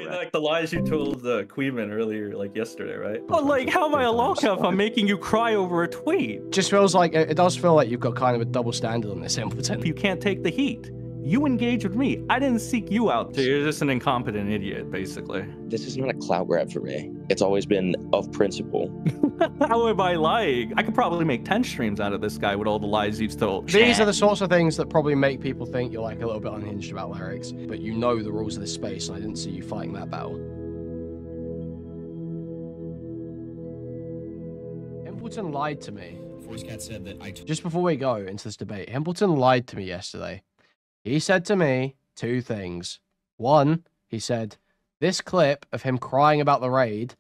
mean, like the lies you told Kuihman earlier, like yesterday, right? But like, how am I a lockup if I'm making you cry over a tweet? Just feels like, it does feel like you've got kind of a double standard on this, Himpleton. You can't take the heat. You engage with me. I didn't seek you out. So you're just an incompetent idiot, basically. This is not a clout grab for me. It's always been of principle. How am I lying? I could probably make 10 streams out of this guy with all the lies you've told. These are the sorts of things that probably make people think you're like a little bit unhinged about lyrics, but you know the rules of this space, and I didn't see you fighting that battle. Himpleton lied to me. Cat said that Just before we go into this debate, Himpleton lied to me yesterday. He said to me 2 things. One, he said, this clip of him crying about the raid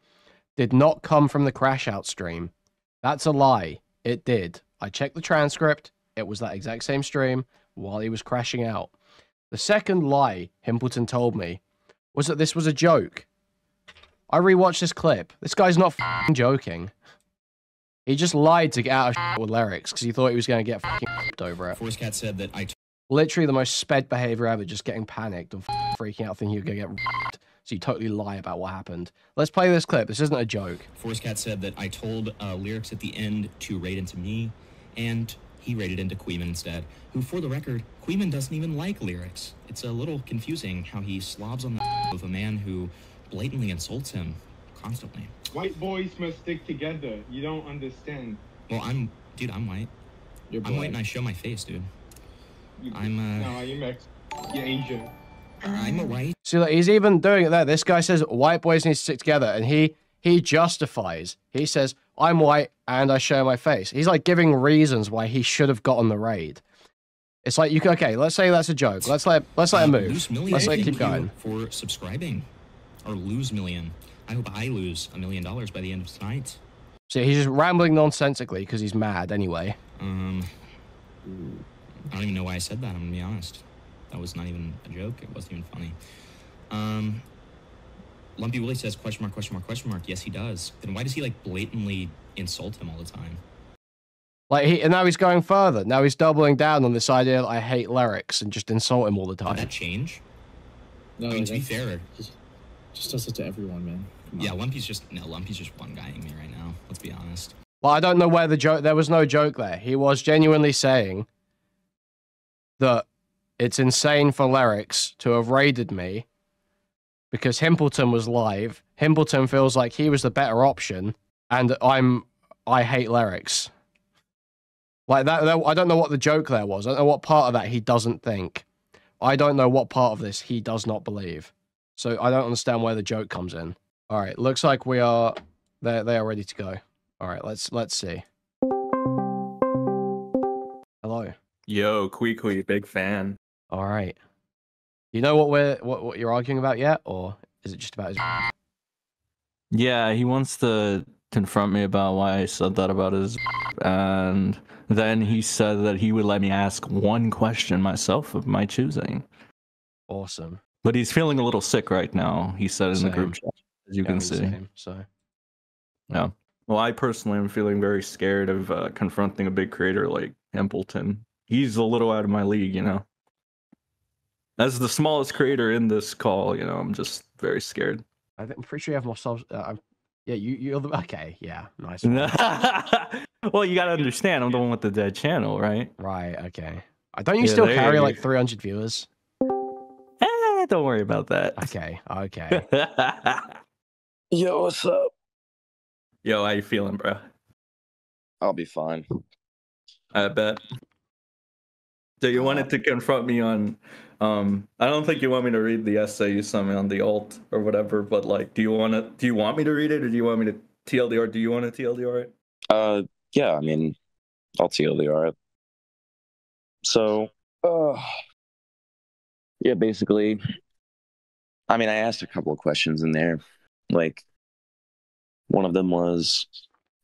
did not come from the crash out stream. That's a lie. It did. I checked the transcript. It was that exact same stream while he was crashing out. The second lie Himpleton told me was that this was a joke. I rewatched this clip. This guy's not f***ing joking. He just lied to get out of shit with lyrics because he thought he was going to get f***ing over it. Cat said that Literally the most sped behavior ever, just getting panicked and freaking out thinking you're going to get ripped. So you totally lie about what happened. Let's play this clip. This isn't a joke. Cat said that I told lyrics at the end to raid into me, and he raided into Kuihman instead, who, for the record, Kuihman doesn't even like lyrics. It's a little confusing how he slobs on the of a man who blatantly insults him constantly. White boys must stick together. You don't understand. Well, I'm white. I'm white and I show my face, dude. No, you're Mexican. You're Asian. I'm a white. See, like, he's even doing it there. This guy says white boys need to stick together, and he justifies. He says, I'm white and I show my face. He's like giving reasons why he should have gotten the raid. It's like, okay, let's say that's a joke. Let's let it move. Let's let it keep going. For subscribing. Or lose million. I hope I lose $1 million by the end of tonight. See, he's just rambling nonsensically because he's mad anyway. I don't even know why I said that, I'm gonna be honest. That was not even a joke, it wasn't even funny. Lumpy Willie says, question mark, question mark, question mark. Yes, he does. Then why does he, like, blatantly insult him all the time? Like, and now he's going further. Now he's doubling down on this idea that I hate lyrics and just insult him all the time. Did that change? No, I mean, to be fair. Just does it to everyone, man. Yeah, Lumpy's just one-guying me right now, let's be honest. Well, I don't know where the joke, there was no joke there. He was genuinely saying that it's insane for lyrics to have raided me because Himpleton was live. Himpleton feels like he was the better option, and I hate lyrics. Like that, I don't know what the joke there was. I don't know what part of that he doesn't think. I don't know what part of this he does not believe. So I don't understand where the joke comes in. All right, looks like they are ready to go. All right, let's see. Hello. Yo, Kui, big fan. All right. You know what you're arguing about yet, or is it just about his? Yeah, he wants to confront me about why I said that about his, and then he said that he would let me ask one question myself of my choosing. Awesome. But he's feeling a little sick right now. He said in the group chat, as you can see. So. Yeah. Well, I personally am feeling very scared of confronting a big creator like Himpleton. He's a little out of my league, you know. As the smallest creator in this call, you know, I'm just very scared. I'm pretty sure you have more subs. Yeah, you're the okay. Yeah, nice. Well, you gotta understand, I'm the one with the dead channel, right? Right. Okay. Don't you still carry like 300 viewers? Don't worry about that. Okay. Yo, what's up? Yo, how you feeling, bro? I'll be fine. I bet. So you wanted to confront me on, I don't think you want me to read the essay you sent me on the alt or whatever, but like, do you want me to read it, or do you want me to TLDR? Do you want to TLDR it? Yeah, I mean, I'll TLDR it. So, yeah, basically, I mean, I asked a couple of questions in there. Like, one of them was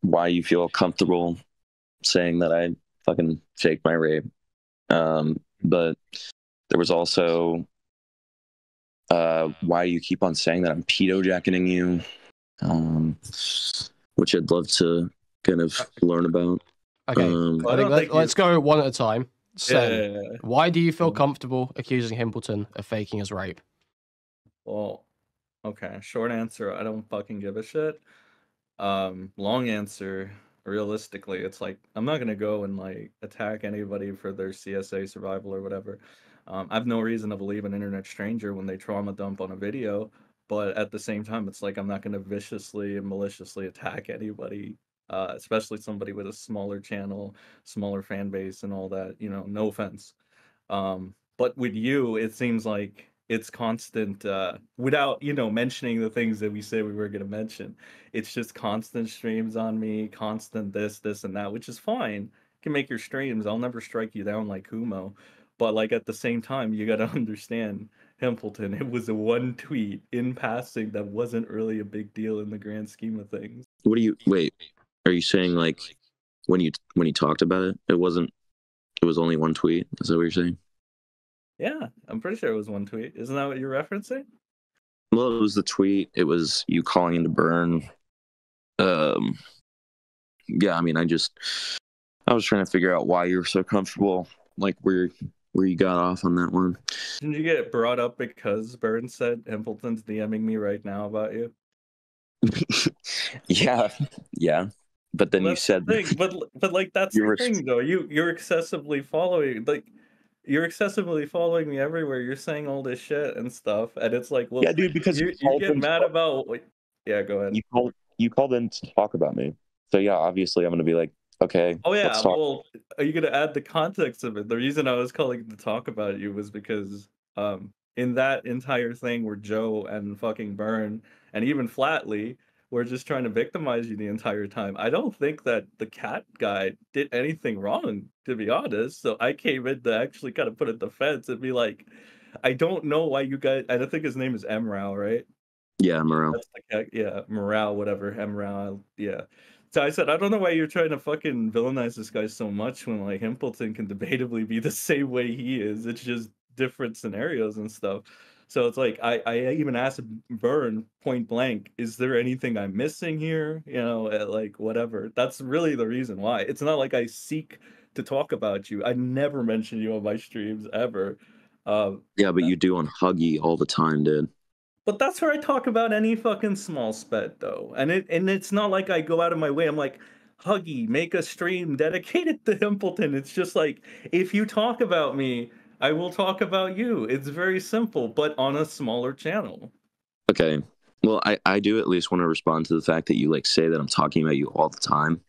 why you feel comfortable saying that I fucking faked my rape. But there was also why you keep on saying that I'm pedo-jacketing you, which I'd love to kind of learn about. Okay, I think let's go one at a time. So, why do you feel comfortable accusing Himpleton of faking his rape? Well, Okay, short answer, I don't fucking give a shit. Long answer, realistically, it's like I'm not gonna go and like attack anybody for their CSA survival or whatever. I have no reason to believe an internet stranger when they trauma dump on a video, but at the same time, it's like I'm not gonna viciously and maliciously attack anybody, especially somebody with a smaller channel, smaller fan base, and all that. You know, no offense. But with you, it seems like it's constant, without, you know, mentioning the things that we said we were going to mention. It's just constant streams on me, constant this, and that, which is fine. You can make your streams. I'll never strike you down like Kumo. But like at the same time, you got to understand, Himpleton, it was a one tweet in passing that wasn't really a big deal in the grand scheme of things. What do you wait? Are you saying like when you talked about it, it was only one tweet? Is that what you're saying? Yeah, I'm pretty sure it was one tweet. Isn't that what you're referencing? Well, it was the tweet. It was you calling into Byrne. Yeah, I mean, I was trying to figure out why you were so comfortable, like where you got off on that one. Didn't you get brought up because Byrne said Himpleton's DMing me right now about you? yeah. But then you said, but like that's the thing though. You're excessively following, like you're excessively following me everywhere. You're saying all this shit and stuff, and it's like, well, yeah, dude, because you get mad about. Yeah, go ahead. You called in to talk about me, so yeah, obviously I'm gonna be like, okay. Oh yeah, well, are you gonna add the context of it? The reason I was calling to talk about you was because in that entire thing where Joe and fucking Byrne and even Flatley were just trying to victimize you the entire time. I don't think that the cat guy did anything wrong, to be honest. So I came in to actually kind of put a defense and be like, I don't know why you guys. I don't think his name is Emrao, right? Yeah, Morale. That's the cat, yeah, Morale, whatever, Emrao, yeah. So I said, I don't know why you're trying to fucking villainize this guy so much when like Himpleton can debatably be the same way he is. It's just different scenarios and stuff. So it's like I even asked Byrne point blank, is there anything I'm missing here? You know, like whatever. That's really the reason why. It's not like I seek to talk about you. I never mention you on my streams ever. Yeah, but you do on Huggy all the time, dude. But that's where I talk about any fucking small sped though. And it's not like I go out of my way. I'm like, Huggy, make a stream dedicated to Himpleton. It's just like, if you talk about me, I will talk about you. It's very simple, but on a smaller channel. Okay. Well, I do at least want to respond to the fact that you like say that I'm talking about you all the time.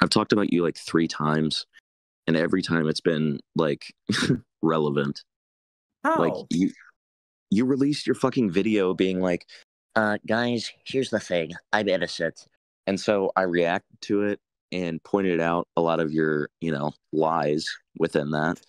I've talked about you like 3 times, and every time it's been like relevant. How? Like you released your fucking video being like, guys, here's the thing. I'm innocent. And so I reacted to it and pointed out a lot of your, you know, lies within that.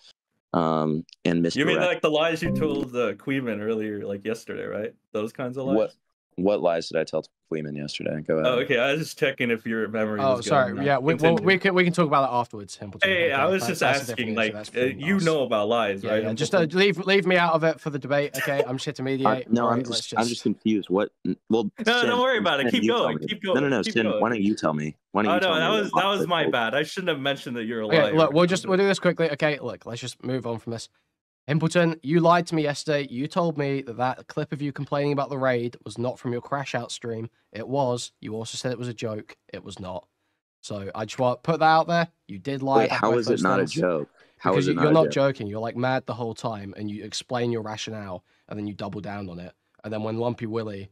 And Mr. You mean like the lies you told Kuihman earlier, like yesterday, right? Those kinds of lies? What lies did I tell Kuihman yesterday? Go ahead. Oh, okay. I was just checking if your memory was sorry. going. Yeah, we can talk about that afterwards. Himpleton. Hey, okay, I was just asking, like, you know about lies, right? Yeah, just leave me out of it for the debate, okay? I'm shit to mediate. No, I'm just confused. What? Well, no, don't worry about it. Keep going. No, Sin, why don't you tell me? Why don't you tell me? That was my bad. I shouldn't have mentioned that you're a liar. Okay, look, we'll do this quickly. Okay, look, let's just move on from this. Himpleton, you lied to me yesterday. You told me that clip of you complaining about the raid was not from your crash out stream. It was. You also said it was a joke. It was not. So I just want to put that out there. You did lie. Wait, how is it not a joke? How is it not? You're not joking. You're like mad the whole time, and you explain your rationale, and then you double down on it. And then when Lumpy Willy,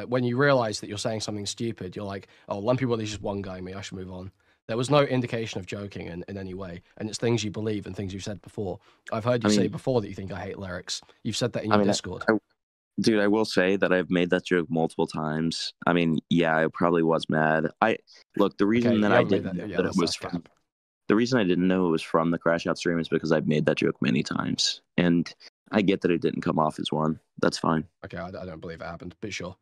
when you realize that you're saying something stupid, you're like, "Oh, Lumpy Willy's just one guy. Me, I should move on." There was no indication of joking in any way, and it's things you believe and things you've said before. I've heard you say before that you think I hate lyrics. You've said that in your Discord. Dude, I will say that I've made that joke multiple times. I mean, yeah, I probably was mad. The reason that I didn't know that it was from the reason I didn't know it was from the Crash Out stream is because I've made that joke many times, and I get that it didn't come off as one. That's fine. Okay, I don't believe it happened, but sure.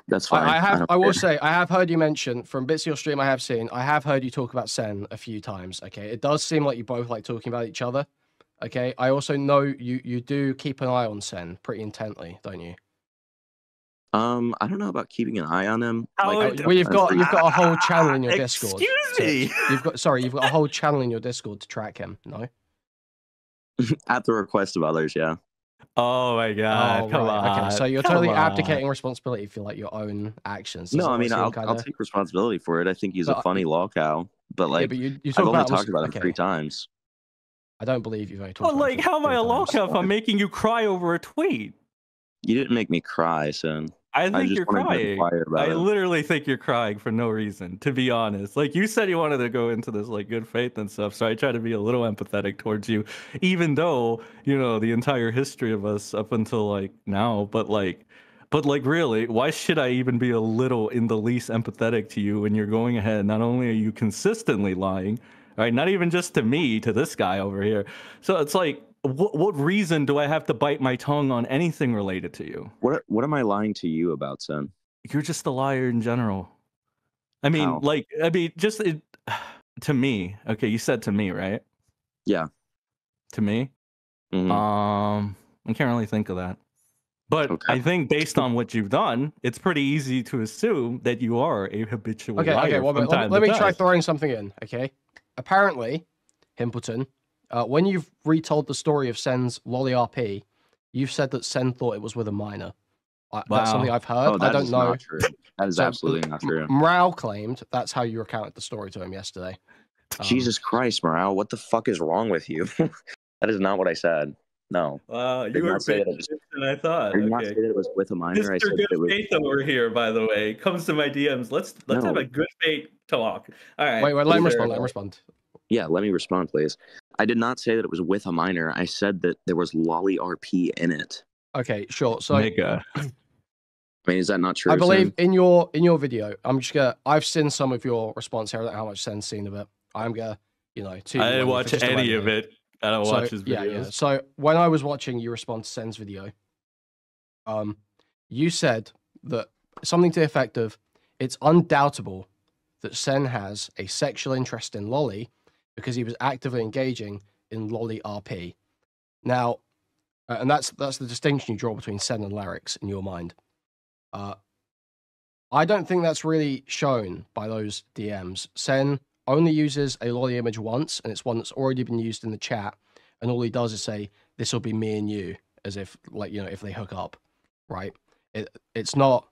That's fine. I will say, I have heard you mention, from bits of your stream I have heard you talk about Sen a few times, okay? It does seem like you both like talking about each other, okay? I also know you do keep an eye on Sen pretty intently, don't you? I don't know about keeping an eye on him. You've got a whole channel in your Discord. Excuse me! You've got a whole channel in your Discord to track him, no? At the request of others, yeah. Oh my god, Oh, come right. on. Okay, so you're come totally on. abdicating responsibility for like your own actions. No, Doesn't I that mean, seem I'll kinda... take responsibility for it. I think he's a But, funny lolcow, but yeah, like, but you I've talk only about talked about him okay. 3 times. I don't believe you've only talked But about like, it how am I a three times. lolcow if I'm making you cry over a tweet? You didn't make me cry, son. I think just you're wanted to crying. inquire about I it. literally think you're crying for no reason, to be honest. Like, you said you wanted to go into this like good faith and stuff, so I try to be a little empathetic towards you, even though, you know, the entire history of us up until like now, but like really, why should I even be a little in the least empathetic to you when you're going ahead? Not only are you consistently lying, right? Not even just to me, to this guy over here. So it's like, what reason do I have to bite my tongue on anything related to you? What am I lying to you about, son? You're just a liar in general. I mean, How? just to me. Okay, you said to me, right? Yeah. To me. Mhm. I can't really think of that. But Okay. I think based on what you've done, it's pretty easy to assume that you are a habitual liar. Well, from time let to me try time. throwing something in, okay? Apparently, Himpleton, when you've retold the story of Sen's Lolly RP, you've said that Sen thought it was with a minor. That's something Wow. I've heard. Oh, I that don't is know. not true. That is So, absolutely not true. Morale claimed that's how you recounted the story to him yesterday. Jesus Christ, Morale, what the fuck is wrong with you? That is not what I said. No. Wow, Did you were not say that it better was. than I thought. I did not Okay. say that it was with a minor. I Mr. said Good that it was. Faith over here, by the way, comes to my DMs. Let's have No. a good faith talk. All right. Wait, let him respond. Yeah, let me respond, please. I did not say that it was with a minor. I said that there was lolly RP in it. Okay, sure. So Nigga. I mean, is that not true? I believe Sin? in your video, I've seen some of your response here. I don't know how much Sen's seen of it. I'm gonna, I didn't watch any of it. I don't watch his videos. Yeah. So when I was watching you respond to Sen's video, you said that something to the effect of, it's undoubtable that Sen has a sexual interest in Lolly because he was actively engaging in Lolly RP. Now, and that's the distinction you draw between Sen and Larix in your mind. I don't think that's really shown by those DMs. Sen only uses a Lolly image once, and it's one that's already been used in the chat, and all he does is say, this will be me and you, as if, like, you know, if they hook up, right? It's not,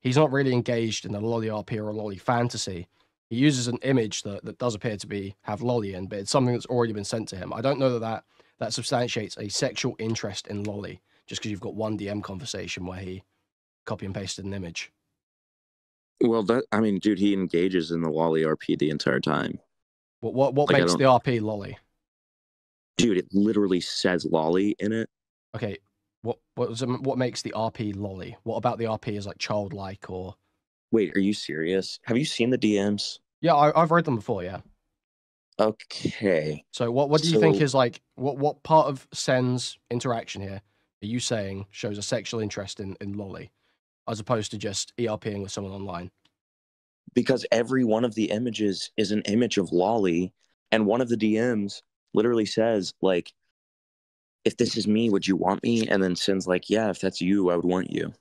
he's not really engaged in a Lolly RP or a Lolly fantasy. He uses an image that does appear to have Lolly in, but it's something that's already been sent to him. I don't know that substantiates a sexual interest in Lolly, just because you've got one DM conversation where he copy and pasted an image. Well, I mean, dude, he engages in the lolly RP the entire time. What Like, makes the RP Lolly? Dude, it literally says lolly in it. Okay, what makes the RP Lolly? What about the RP is like childlike or? Wait, are you serious? Have you seen the DMs? Yeah, I've read them before. Yeah. Okay. So what do you think is like what part of Sen's interaction here are you saying shows a sexual interest in Lolly, as opposed to just ERPing with someone online? Because every one of the images is an image of Lolly, and one of the DMs literally says, like, if this is me, would you want me? And then Sen's like, yeah, if that's you, I would want you.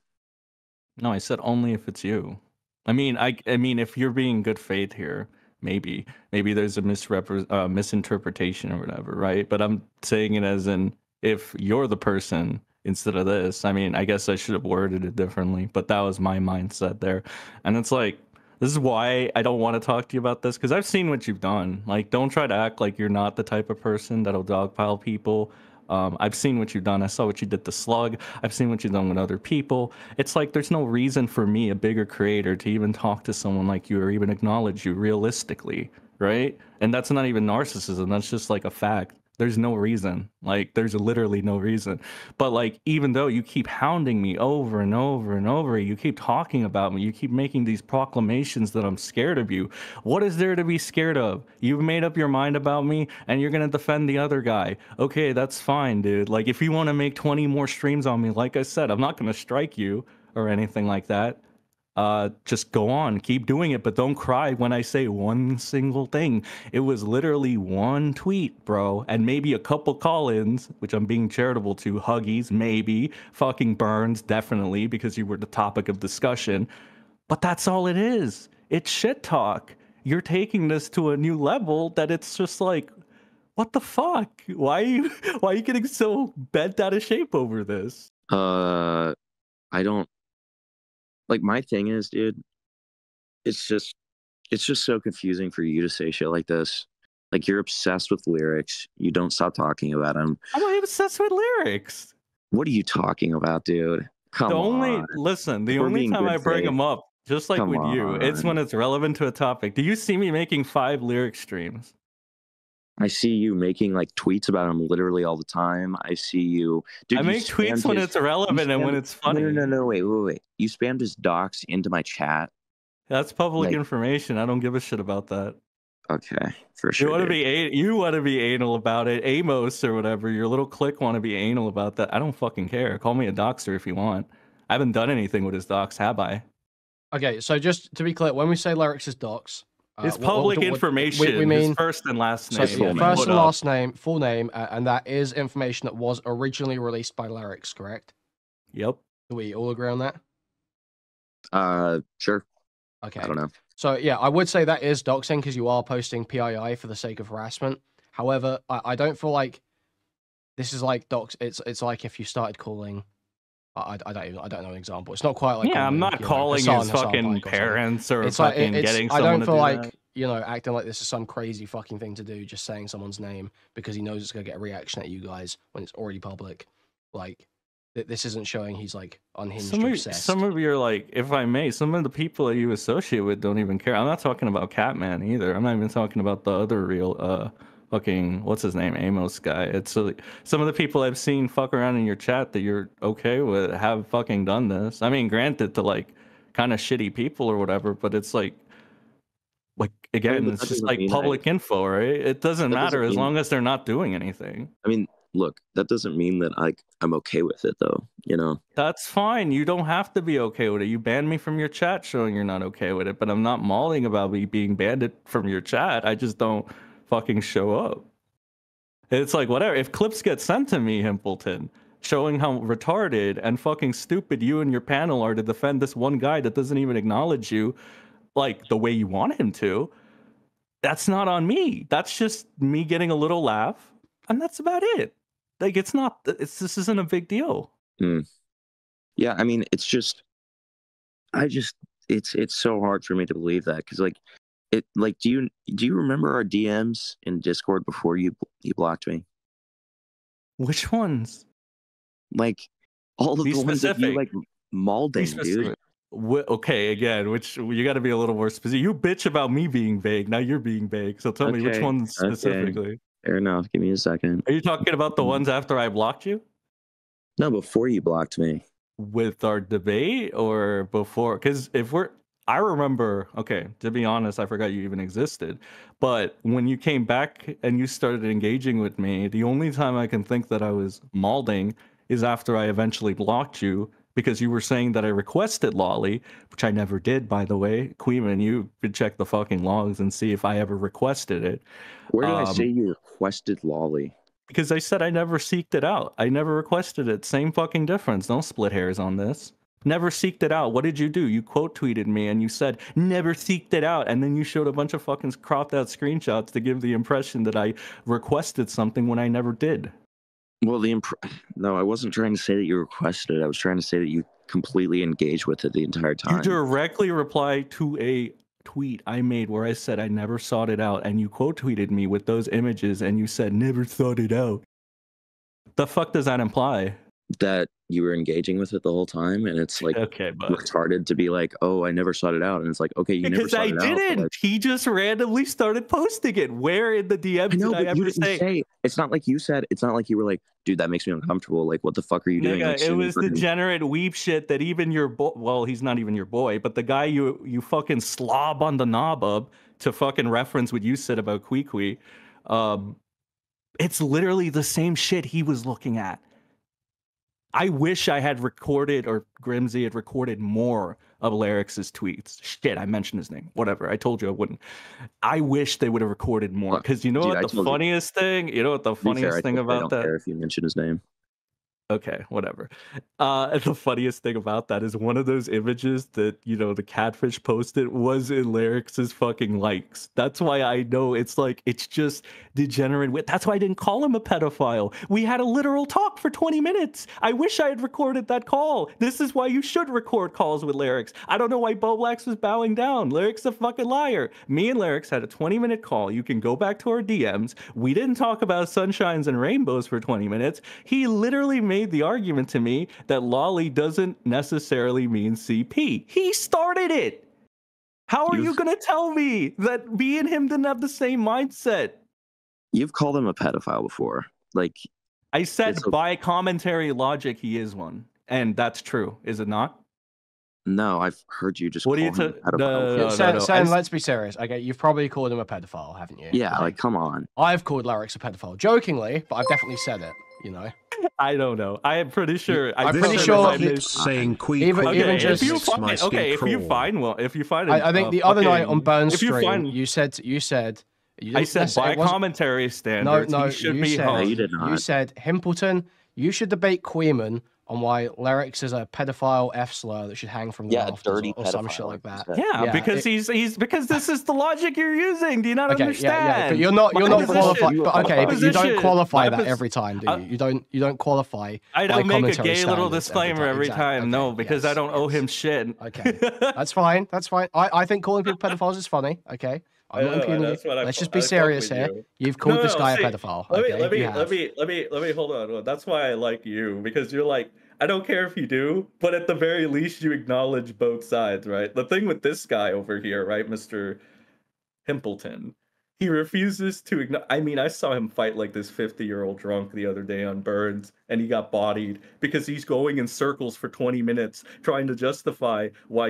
No, I said only if it's you. I mean, I mean, if you're being good faith here, maybe there's a misinterpretation or whatever, right? But I'm saying it as in, if you're the person instead of this. I mean, I guess I should have worded it differently, but that was my mindset there. And it's like, this is why I don't want to talk to you about this, because I've seen what you've done. Like, don't try to act like you're not the type of person that'll dogpile people. I've seen what you've done. I saw what you did to Slug. I've seen what you've done with other people. It's like there's no reason for me, a bigger creator, to even talk to someone like you or even acknowledge you realistically, right? And that's not even narcissism. That's just like a fact. There's no reason. Like, there's literally no reason. But like, even though you keep hounding me over and over and over, you keep talking about me, you keep making these proclamations that I'm scared of you. What is there to be scared of? You've made up your mind about me and you're going to defend the other guy. Okay, that's fine, dude. Like, if you want to make 20 more streams on me, like I said, I'm not going to strike you or anything like that. Just go on, keep doing it, but don't cry when I say one single thing. It was literally one tweet, bro, and maybe a couple call-ins, which I'm being charitable to. Huggies, maybe. Fucking Burns, definitely, because you were the topic of discussion. But that's all it is. It's shit talk. You're taking this to a new level that it's just like, What the fuck? Why are you getting so bent out of shape over this? I don't like. My thing is, dude, it's just so confusing for you to say shit like this. Like, you're obsessed with lyrics. You don't stop talking about them. I'm not obsessed with lyrics. What are you talking about, dude? Come on. The only time I bring them up, just like with you, it's when it's relevant to a topic. Do you see me making 5 lyric streams? I see you making like tweets about them literally all the time. I see you. Dude, I make tweets when it's relevant and when it's funny. No, wait. You spammed his docs into my chat. That's public information. I don't give a shit about that. Okay, for sure. You want to be anal about it, Amos or whatever. Your little clique want to be anal about that. I don't fucking care. Call me a doxer if you want. I haven't done anything with his docs, have I? Okay, so just to be clear, when we say Lyrics is docs, it's public information. We mean his first and last name. So first and last name, full name, and that is information that was originally released by Lyrics, correct? Yep. Do we all agree on that? Sure. Okay. I don't know. So yeah, I would say that is doxing because you are posting PII for the sake of harassment. However, I don't feel like this is like dox. It's like if you started calling. I don't know an example. It's not quite like I'm not calling his fucking parents or it's fucking like, getting. I don't feel like that. acting like this is some crazy fucking thing to do, just saying someone's name because he knows it's gonna get a reaction at you guys when it's already public. Like this isn't showing he's like unhinged or obsessed. Some of you are like, if I may, some of the people that you associate with don't even care. I'm not talking about Catman either. I'm not even talking about the other real fucking what's his name, Amos guy. It's like some of the people I've seen fuck around in your chat that you're okay with have fucking done this. I mean, granted to like kind of shitty people or whatever, but it's like again, it's just like public info, right? It doesn't matter as long as they're not doing anything. I mean, look, that doesn't mean that I'm okay with it though, you know. That's fine. You don't have to be okay with it. You banned me from your chat showing you're not okay with it, but I'm not mauling about me being banned from your chat. I just don't fucking show up. It's like whatever. If clips get sent to me, Himpleton, showing how retarded and fucking stupid you and your panel are to defend this one guy that doesn't even acknowledge you like the way you want him to, that's not on me. That's just me getting a little laugh, and that's about it. Like this isn't a big deal. Yeah, I mean, it's so hard for me to believe that because do you remember our DMs in Discord before you blocked me? Which ones? Like all of the ones that you like mauling, dude. Okay, again, which you got to be a little more specific. You bitch about me being vague. Now you're being vague. So tell me which ones specifically. Okay. Fair enough. Give me a second. Are you talking about the ones after I blocked you? No, before you blocked me. With our debate or before? Because I remember, okay, to be honest, I forgot you even existed. But when you came back and you started engaging with me, the only time I can think that I was mauling is after I eventually blocked you because you were saying that I requested Lolly, which I never did, by the way. Kuihman, you could check the fucking logs and see if I ever requested it. Where did I say you requested Lolly? Because I said I never seeked it out. I never requested it. Same fucking difference. Don't split hairs on this. Never seeked it out. What did you do? You quote tweeted me and you said, never seeked it out. And then you showed a bunch of fucking cropped out screenshots to give the impression that I requested something when I never did. Well, no, I wasn't trying to say that you requested it. I was trying to say that you completely engaged with it the entire time. You directly replied to a tweet I made where I said I never sought it out. And you quote tweeted me with those images and you said, never sought it out. The fuck does that imply? That you were engaging with it the whole time, and it's like retarded to be like, oh, I never sought it out, and it's like, okay, you never sought it out. Because I didn't. Like, he just randomly started posting it. Where in the DMs did I ever say? It's not like you said. It's not like you were like, dude, that makes me uncomfortable. Like, what the fuck are you doing? Like, it was degenerate weep shit that even your boy. Well, he's not even your boy, but the guy you fucking slob on the knob of to fucking reference what you said about Kui. It's literally the same shit he was looking at. I wish I had recorded, or Grimsy had recorded more of Larix's tweets. Shit, I mentioned his name. Whatever. I told you I wouldn't. I wish they would have recorded more. Because you know what the funniest thing? You know what the funniest thing about that? I don't care if you mention his name. Okay, whatever. And the funniest thing about that is one of those images that, you know, the catfish posted was in Lyric's fucking likes. That's why I know it's like, it's just degenerate. That's why I didn't call him a pedophile. We had a literal talk for 20 minutes. I wish I had recorded that call. This is why you should record calls with Lyrics. I don't know why Boblax was bowing down. Lyrics a fucking liar. Me and Lyrics had a 20-minute call. You can go back to our DMs. We didn't talk about sunshines and rainbows for 20 minutes. He literally made the argument to me that lolly doesn't necessarily mean CP. He started it. How are you going to tell me that me and him didn't have the same mindset? You've called him a pedophile before. Like, I said by commentary logic, he is one. And that's true, is it not? No, I've heard you just what call do you him a pedophile. No. Sam, let's be serious. Okay, you've probably called him a pedophile, haven't you? Yeah, like, come on. I've called Larix a pedophile, jokingly, but I've definitely said it, you know? I don't know. I am pretty sure. I'm pretty sure saying even just if you find I think the other night on Byrne stream, you said I said by commentary standards he should be hung. No, you did not. You said Himpleton, you should debate Kuihman on why Lyrix is a pedophile F-slur that should hang from the rafters or some shit like that. Yeah, because he's because this is the logic you're using. Do you not understand? Yeah, but you're not qualified. But you don't qualify that every time, do you? You don't qualify. I don't make a gay little disclaimer every time. No, because I don't owe him shit. Okay, that's fine. That's fine. I think calling people pedophiles is funny. Okay. I'm not impugning you. Let's just be serious here. You've called this guy a pedophile. Let me hold on. That's why I like you, because you're like, I don't care if you do, but at the very least you acknowledge both sides, right? The thing with this guy over here, right, Mr. Himpleton, he refuses to acknowledge. I mean, I saw him fight like this 50-year-old drunk the other day on Byrne's, and he got bodied because he's going in circles for 20 minutes trying to justify why,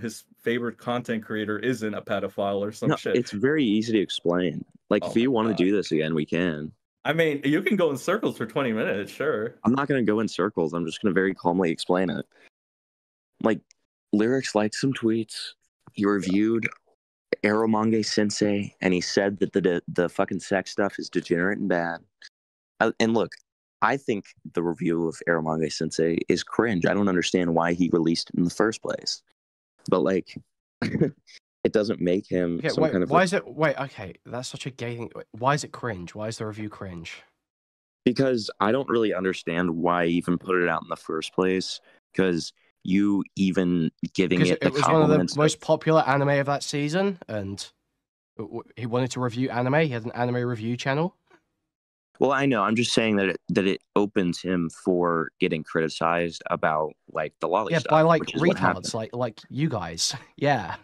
his favorite content creator isn't a pedophile or some shit. It's very easy to explain. Like, if you want to do this again, we can. I mean, you can go in circles for 20 minutes, sure. I'm not going to go in circles. I'm just going to very calmly explain it. Like, Lyrics liked some tweets. He reviewed Eromange Sensei, and he said that the fucking sex stuff is degenerate and bad. And look, I think the review of Eromange Sensei is cringe. I don't understand why he released it in the first place. But, like, it doesn't make him okay, that's such a gay thing. Why is it cringe? Why is the review cringe? Because I don't really understand why he even put it out in the first place. Because you even giving it the it was one of the most popular anime of that season, and he wanted to review anime. He had an anime review channel. Well, I know. I'm just saying that it opens him for getting criticized about, like, the lolly stuff. Yeah, by like retards, like you guys. Yeah.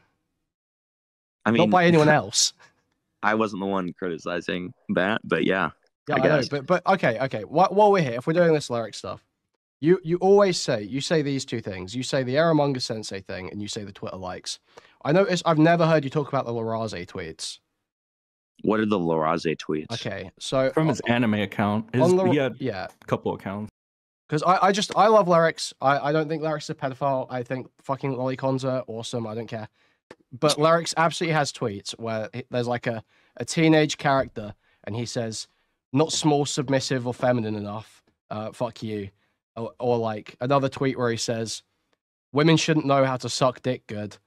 I mean, not by anyone else. I wasn't the one criticizing that, but yeah. Yeah, I know. But okay. While we're here, if we're doing this lyric stuff, you always say these two things. You say the Eramonga Sensei thing, and you say the Twitter likes. I noticed I've never heard you talk about the Laraze tweets. What are the Laraze tweets? Okay, so from his anime account, he had a couple accounts. Because I love Lyrics. I don't think Lyrics is a pedophile. I think fucking lolicons are awesome. I don't care. But Lyrics absolutely has tweets where there's like a teenage character, and he says, "Not small, submissive, or feminine enough. Fuck you." Or like another tweet where he says, "Women shouldn't know how to suck dick good."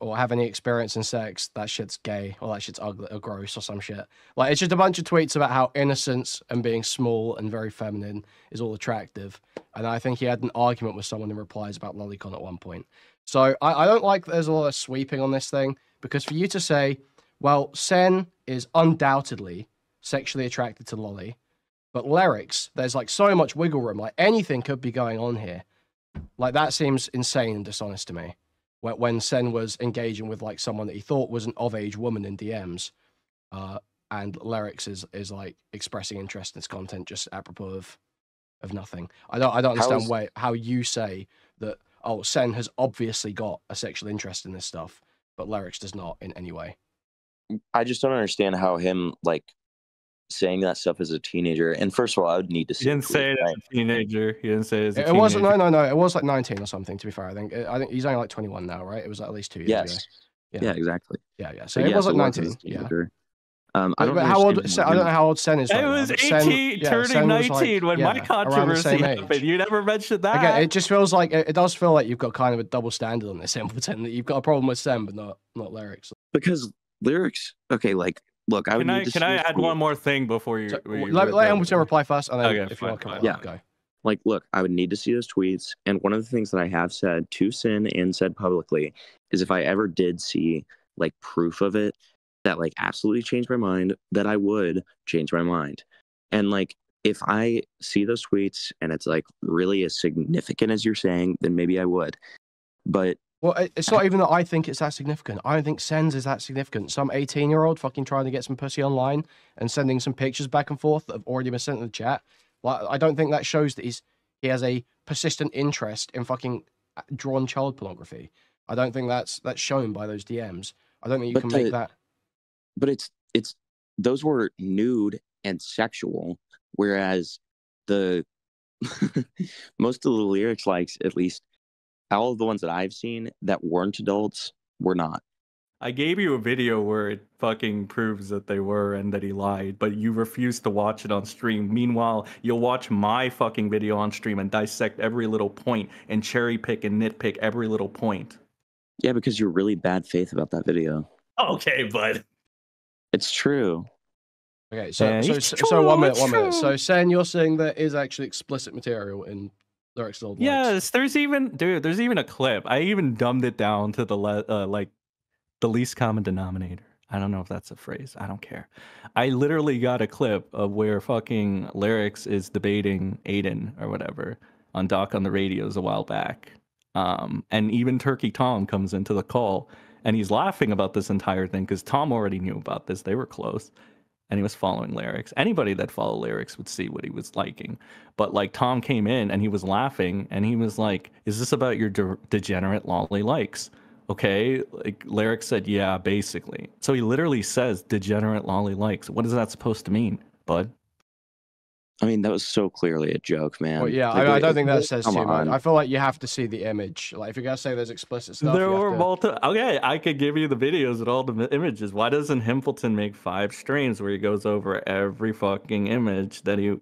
Or have any experience in sex, that shit's gay, or that shit's ugly or gross or some shit. Like, it's just a bunch of tweets about how innocence and being small and very feminine is all attractive. And I think he had an argument with someone in replies about lolicon at one point. So I don't like that there's a lot of sweeping on this thing, because for you to say, well, Sen is undoubtedly sexually attracted to lolly, but Lyrics, there's like so much wiggle room, like anything could be going on here. Like, that seems insane and dishonest to me. When Sen was engaging with like someone that he thought was an of-age woman in DMs, and Lyrics is like expressing interest in his content just apropos of nothing. I don't understand how you say that. Oh, Sen has obviously got a sexual interest in this stuff, but Lyrics does not in any way. I just don't understand how him like saying that stuff as a teenager. And first of all, I would need to see. He didn't say it as a teenager. He didn't say it as a teenager. It wasn't. No. It was like 19 or something. To be fair, I think he's only like 21 now, right? It was at least 2 years ago. Yeah, exactly. Yeah. So it was like 19. Yeah. I don't But how old? understand I don't know how old Sen is. It Right was now, but 18, turning Sen was 19 when my around the controversy same happened. age. You never mentioned that. Again, it just feels like it does feel like you've got kind of a double standard on this, Himpleton. That you've got a problem with Sen, but not lyrics. because lyrics. Okay, like look, I would need to Can see I a add tweet. one more thing before you? So, you let read Himpleton reply first, and then Okay, if you want to fine, come yeah. on, go. Like, look, I would need to see those tweets. And one of the things that I have said to Sin and said publicly is if I ever did see like proof of it that like absolutely changed my mind, that I would change my mind. And like, if I see those tweets and it's like really as significant as you're saying, then maybe I would. But Well, it's not even that I think it's that significant. I don't think Sen's is that significant. Some 18-year-old fucking trying to get some pussy online and sending some pictures back and forth that have already been sent in the chat. Like, I don't think that shows that he has a persistent interest in fucking drawn child pornography. I don't think that's shown by those DMs. I don't think you can make that. But it's those were nude and sexual, whereas the most of the lyrics likes, at least all of the ones that I've seen that weren't adults, were not. I gave you a video where it fucking proves that they were and that he lied, but you refused to watch it on stream. Meanwhile, you'll watch my fucking video on stream and dissect every little point and cherry pick and nitpick every little point. Yeah, because you're really bad faith about that video. Okay, bud. It's true. Okay, so 1 minute. So Sen, you're saying there is actually explicit material in lyrics old. Yes, there's even a clip. I even dumbed it down to the like the least common denominator. I don't know if that's a phrase. I don't care. I literally got a clip of where fucking Lyrics is debating Aiden or whatever on Doc on the Radios a while back. And even Turkey Tom comes into the call and he's laughing about this entire thing because Tom already knew about this. They were close and he was following Lyrics. Anybody that followed Lyrics would see what he was liking. But like Tom came in and he was laughing and he was like, is this about your degenerate lolly likes? Okay, like Lyrics said, yeah, basically. So he literally says degenerate lolly likes. What is that supposed to mean, bud? I mean, that was so clearly a joke, man. Well, yeah, Like, I don't think that says come too much. on. I feel like you have to see the image. Like, if you're gonna say there's explicit stuff, There you were have to... multiple. Okay, I could give you the videos and all the images. Why doesn't Himpleton make 5 streams where he goes over every fucking image that he,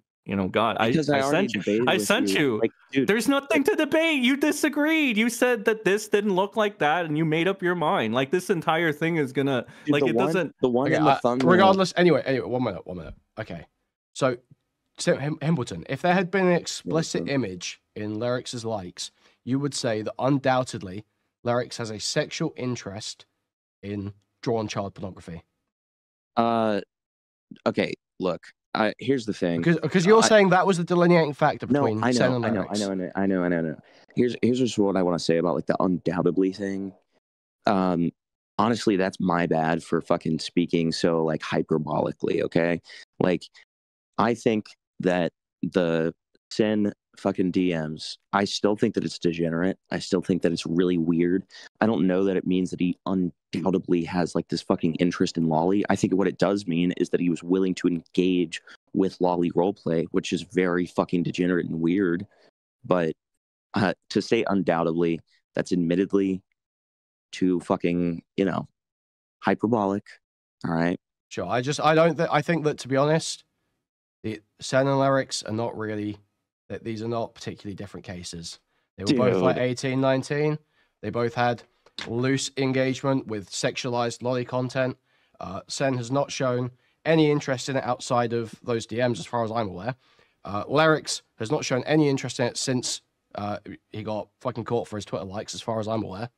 got? Because I sent you. debated I with sent you. Like, dude, There's nothing to debate. You disagreed. You said that this didn't look like that, and you made up your mind. Like this entire thing is gonna dude, like it doesn't. The one Okay, in the thumbnail. regardless, anyway, 1 minute. Okay, so Himpleton, if there had been an explicit image in Lyrics' likes, you would say that undoubtedly Lyrics has a sexual interest in drawn child pornography. Okay, look. Here's the thing. Because you're saying that was the delineating factor between Sen and I Lyrics. know. Here's just what I want to say about like the undoubtedly thing. Honestly, that's my bad for fucking speaking so like hyperbolically. Okay, like I think that the Sen fucking DMs, I still think that it's degenerate. I still think that it's really weird. I don't know that it means that he undoubtedly has like this fucking interest in lolly. I think what it does mean is that he was willing to engage with lolly roleplay, which is very fucking degenerate and weird. But to say undoubtedly, that's admittedly too fucking, hyperbolic. All right. Sure. I think that, to be honest, the Sen and Lyrics are not really, that these are not particularly different cases. They were both like 18, 19. They both had loose engagement with sexualized lolly content. Sen has not shown any interest in it outside of those DMs, as far as I'm aware. Lyrics has not shown any interest in it since he got fucking caught for his Twitter likes, as far as I'm aware.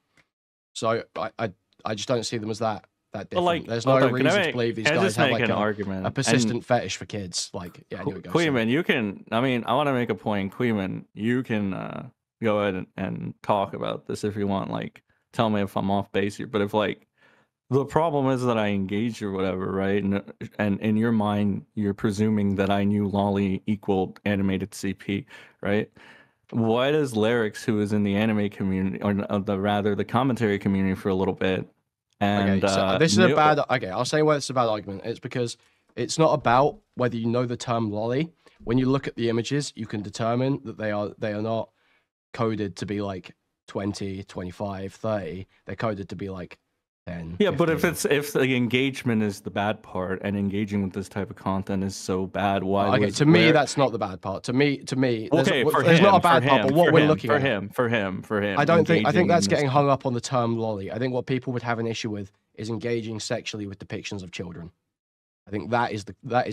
So I just don't see them as that different. Like, there's no reason to believe these guys have like argument. a persistent fetish for kids. Like, yeah, anyway, Kuihman, you can. I mean, I want to make a point. Kuihman, you can go ahead and talk about this if you want. Like, tell me if I'm off base here. But if like the problem is that I engaged or whatever, right? And in your mind, you're presuming that I knew lolly equaled animated CP, right? Why does Lyrics, who is in the anime community, or the commentary community for a little bit, and okay, so this is a bad. Okay, I'll say why it's a bad argument. It's because it's not about whether you know the term lolly. When you look at the images, you can determine that they are not coded to be like 20, 25, 30. They're coded to be like 10. Yeah, but 15. if the engagement is the bad part and engaging with this type of content is so bad, why? Okay, to me that's not the bad part. To me, okay, there's not a bad part. But what we're looking for at, him, I don't think engaging that's in getting this- hung up on the term lolly. I think what people would have an issue with is engaging sexually with depictions of children. I think that is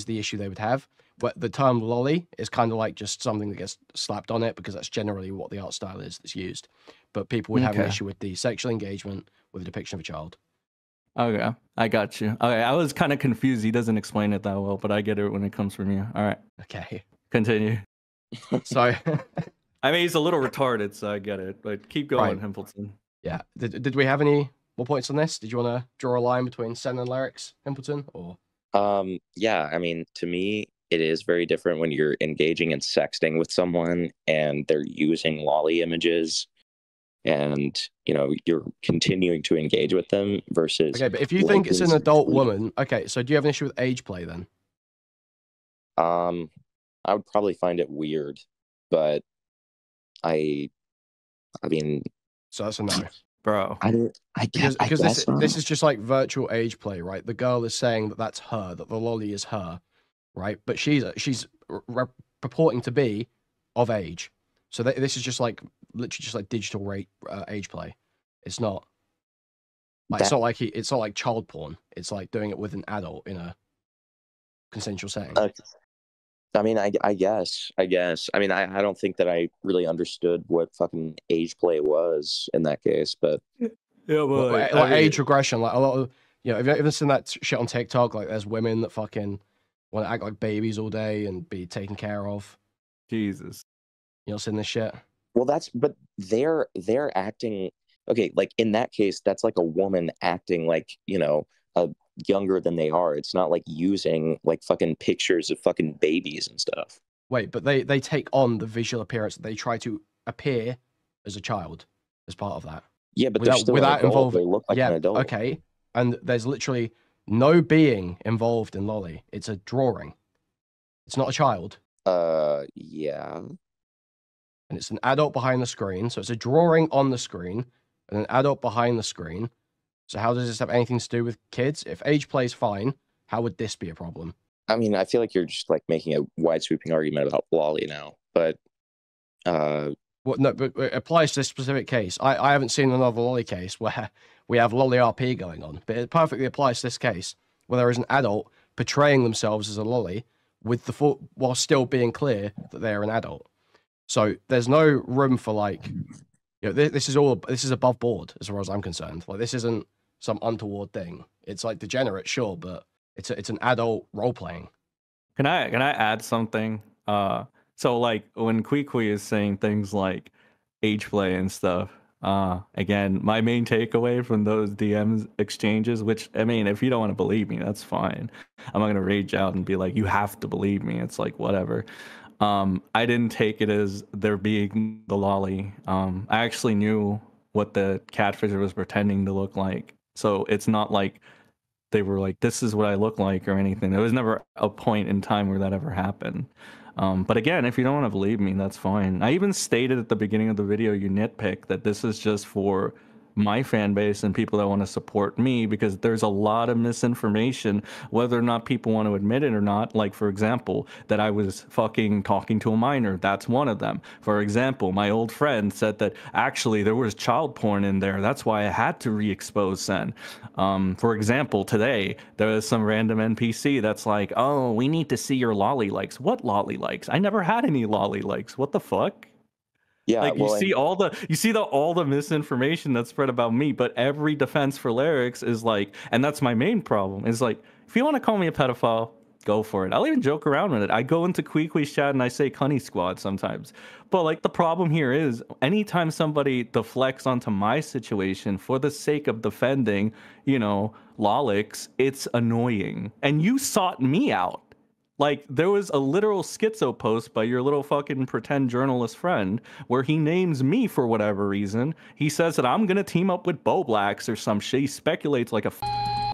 the issue they would have. But the term lolly is kind of like just something that gets slapped on it because that's generally what the art style is that's used. But people would have an Okay. issue with the sexual engagement with a depiction of a child. Okay, I got you. Okay, I was kind of confused. He doesn't explain it that well, but I get it when it comes from you. All right, Okay. continue. So, I mean, he's a little retarded, so I get it. But keep going, Right. Himpleton. yeah. Did we have any more points on this? Did you want to draw a line between Sen and Lyrics, Himpleton, or? Yeah, I mean, to me, it is very different when you're engaging in sexting with someone and they're using lolly images and, you know, you're continuing to engage with them versus. Okay, but if you like think it's an this adult tweet. woman, okay, so do you have an issue with age play then? I would probably find it weird, but I mean, So that's a no. Bro. Because guess this is just like virtual age play, right? The girl is saying that that's her, that the lolly is her, right? But she's purporting to be of age. So this is just like literally just like digital age play. It's not. Like, it's not like child porn. It's like doing it with an adult in a consensual setting. I mean, I guess. I mean, I don't think that I really understood what fucking age play was in that case, but Yeah, well, like age regression, like a lot of, you know, have you ever seen that shit on TikTok? Like, there's women that fucking want to act like babies all day and be taken care of. Jesus. You know, seen this shit? well, but they're acting okay. Like in that case, that's like a woman acting like, you know, younger than they are. It's not like using like fucking pictures of fucking babies and stuff. Wait, but they take on the visual appearance. They try to appear as a child as part of that. Yeah, but they're still an adult. involving. They look like Yeah, an adult. okay. And there's literally no being involved in lolly. It's a drawing. It's not a child. Yeah. And it's an adult behind the screen. So it's a drawing on the screen and an adult behind the screen. So how does this have anything to do with kids? If age play is fine, how would this be a problem? I mean, I feel like you're just like making a wide sweeping argument about lolly now, but No, but it applies to this specific case. I haven't seen another lolly case where we have lolly RP going on, but it perfectly applies to this case where there is an adult portraying themselves as a lolly with while still being clear that they're an adult. So there's no room for like, you know, this is above board as far as I'm concerned. Like, this isn't some untoward thing. It's like degenerate, sure, but it's an adult role playing. Can I add something? So like when Kui is saying things like age play and stuff, again, my main takeaway from those DMs exchanges, which, I mean, if you don't want to believe me, that's fine. I'm not gonna rage out and be like, you have to believe me. It's like, whatever. I didn't take it as there being the lolly. I actually knew what the catfish was pretending to look like. So it's not like they were like, this is what I look like or anything. There was never a point in time where that ever happened. But again, if you don't want to believe me, that's fine. I even stated at the beginning of the video, you nitpick, that this is just for my fan base and people that want to support me, because there's a lot of misinformation, whether or not people want to admit it or not. Like, for example, that I was fucking talking to a minor. That's one of them. For example, my old friend said that actually there was child porn in there. That's why I had to re-expose Sen. For example, today there was some random NPC that's like, oh, we need to see your lolly likes. What lolly likes? I never had any lolly likes. What the fuck? Yeah, Like, well, you see all the misinformation that's spread about me, but every defense for Lyrics is like, and that's my main problem, is like, if you want to call me a pedophile, go for it. I'll even joke around with it. I go into Kui's chat and I say Cunny Squad sometimes. But like, the problem here is anytime somebody deflects onto my situation for the sake of defending, you know, Lolix, it's annoying. And you sought me out. Like, there was a literal schizo post by your little fucking pretend journalist friend where he names me for whatever reason. He says that I'm gonna team up with Bo Blacks or some shit. He speculates like a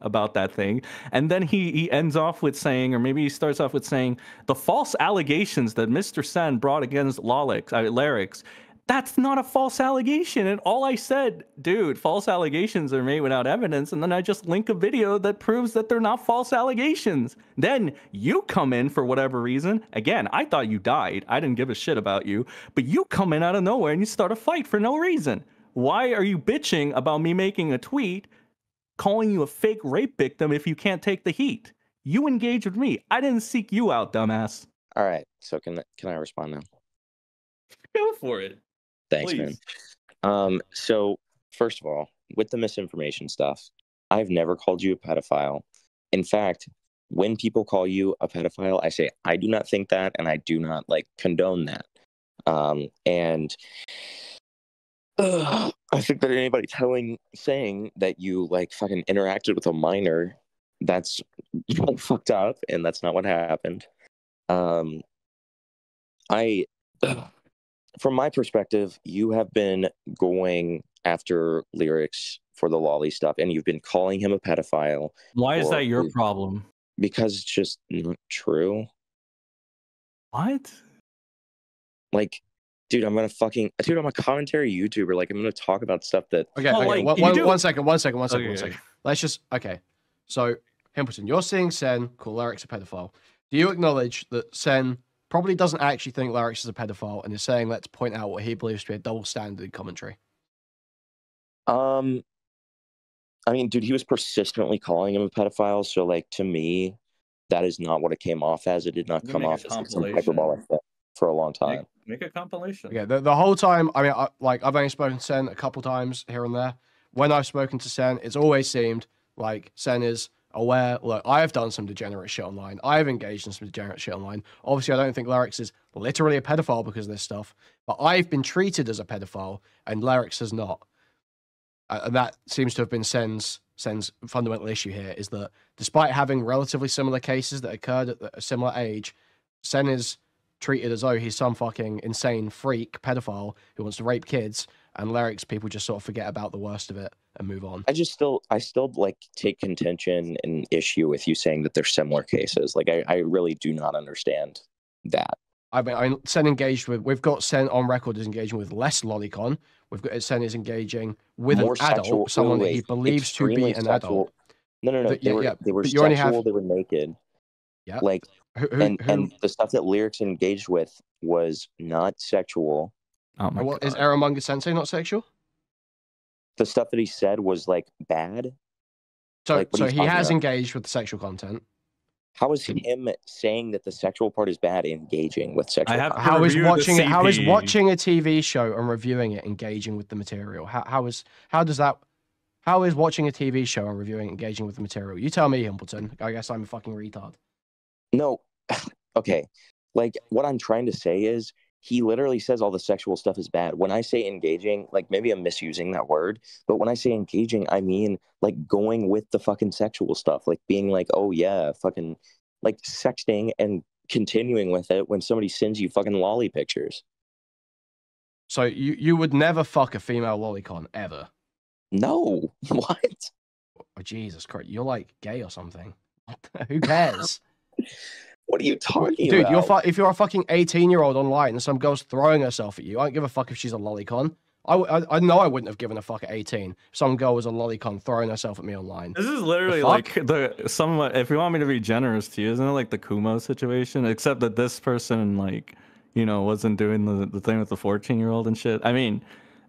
about that thing. And then he ends off with saying, or maybe he starts off with saying, the false allegations that MrSen brought against Lyrics That's not a false allegation. And all I said, dude, false allegations are made without evidence. And then I just link a video that proves that they're not false allegations. Then you come in for whatever reason. Again, I thought you died. I didn't give a shit about you. But you come in out of nowhere and you start a fight for no reason. Why are you bitching about me making a tweet calling you a fake rape victim if you can't take the heat? You engage with me. I didn't seek you out, dumbass. All right. So can I respond now? Go for it. Thanks, Please. man. So first of all, with the misinformation stuff, I've never called you a pedophile. In fact, when people call you a pedophile, I say I do not think that, and I do not condone that. I think that anybody saying that you fucking interacted with a minor, that's fucked up, and that's not what happened. From my perspective, you have been going after Lyrics for the lolly stuff, and you've been calling him a pedophile. Why is that your problem? Because it's just not true. What? Dude, I'm a commentary YouTuber. I'm gonna talk about stuff that. Okay, Well, okay. One second. Let's just So, Himpleton, you're seeing Sen call Lyrics a pedophile. Do you acknowledge that Sen probably doesn't actually think Lyrics is a pedophile and is saying that to point out what he believes to be a double standard in commentary? I mean, dude, he was persistently calling him a pedophile. So, to me, that is not what it came off as. It did not come off as some hyperbolic thing for a long time. Make a compilation. Yeah, the whole time. I mean, I've only spoken to Sen a couple times here and there. When I've spoken to Sen, it's always seemed like Sen is aware. Look, I have done some degenerate shit online. I have engaged in some degenerate shit online. Obviously, I don't think Lyrics is literally a pedophile because of this stuff, but I've been treated as a pedophile, and Lyrics has not. And that seems to have been Sen's fundamental issue here, is that despite having relatively similar cases that occurred at a similar age, Sen is treated as though he's some fucking insane freak pedophile who wants to rape kids, and Lyrics people just sort of forget about the worst of it and move on. I still take contention and issue with you saying that they're similar cases. I really do not understand that. I mean, Sen we've got Sen on record as engaging with less lolicon. We've got Sen is engaging with More an adult, sexual, someone that he believes to be an adult. No. They were sexual. They were naked. Yeah. And the stuff that Lyrics engaged with was not sexual. Oh my God. Is Eramunga Sensei not sexual? The stuff that he said was bad. So he has engaged with the sexual content. How is him saying that the sexual part is bad engaging with sexual content? How is watching a TV show and reviewing it engaging with the material? How is watching a TV show and reviewing engaging with the material? You tell me, Himpleton. I guess I'm a fucking retard. No. Okay. What I'm trying to say is he literally says all the sexual stuff is bad. When I say engaging, maybe I'm misusing that word, but when I say engaging, I mean going with the fucking sexual stuff, being oh yeah, fucking sexting and continuing with it when somebody sends you fucking lolly pictures. So you would never fuck a female lolicon ever? No. What? Oh, Jesus Christ, you're gay or something. Who cares? What are you talking about? Dude, if you're a fucking 18-year-old online and some girl's throwing herself at you, I don't give a fuck if she's a lolicon. I know I wouldn't have given a fuck at 18 if some girl was a lolicon throwing herself at me online. This is literally if you want me to be generous to you, isn't it the Kumo situation? Except that this person wasn't doing the thing with the 14-year-old and shit. I mean,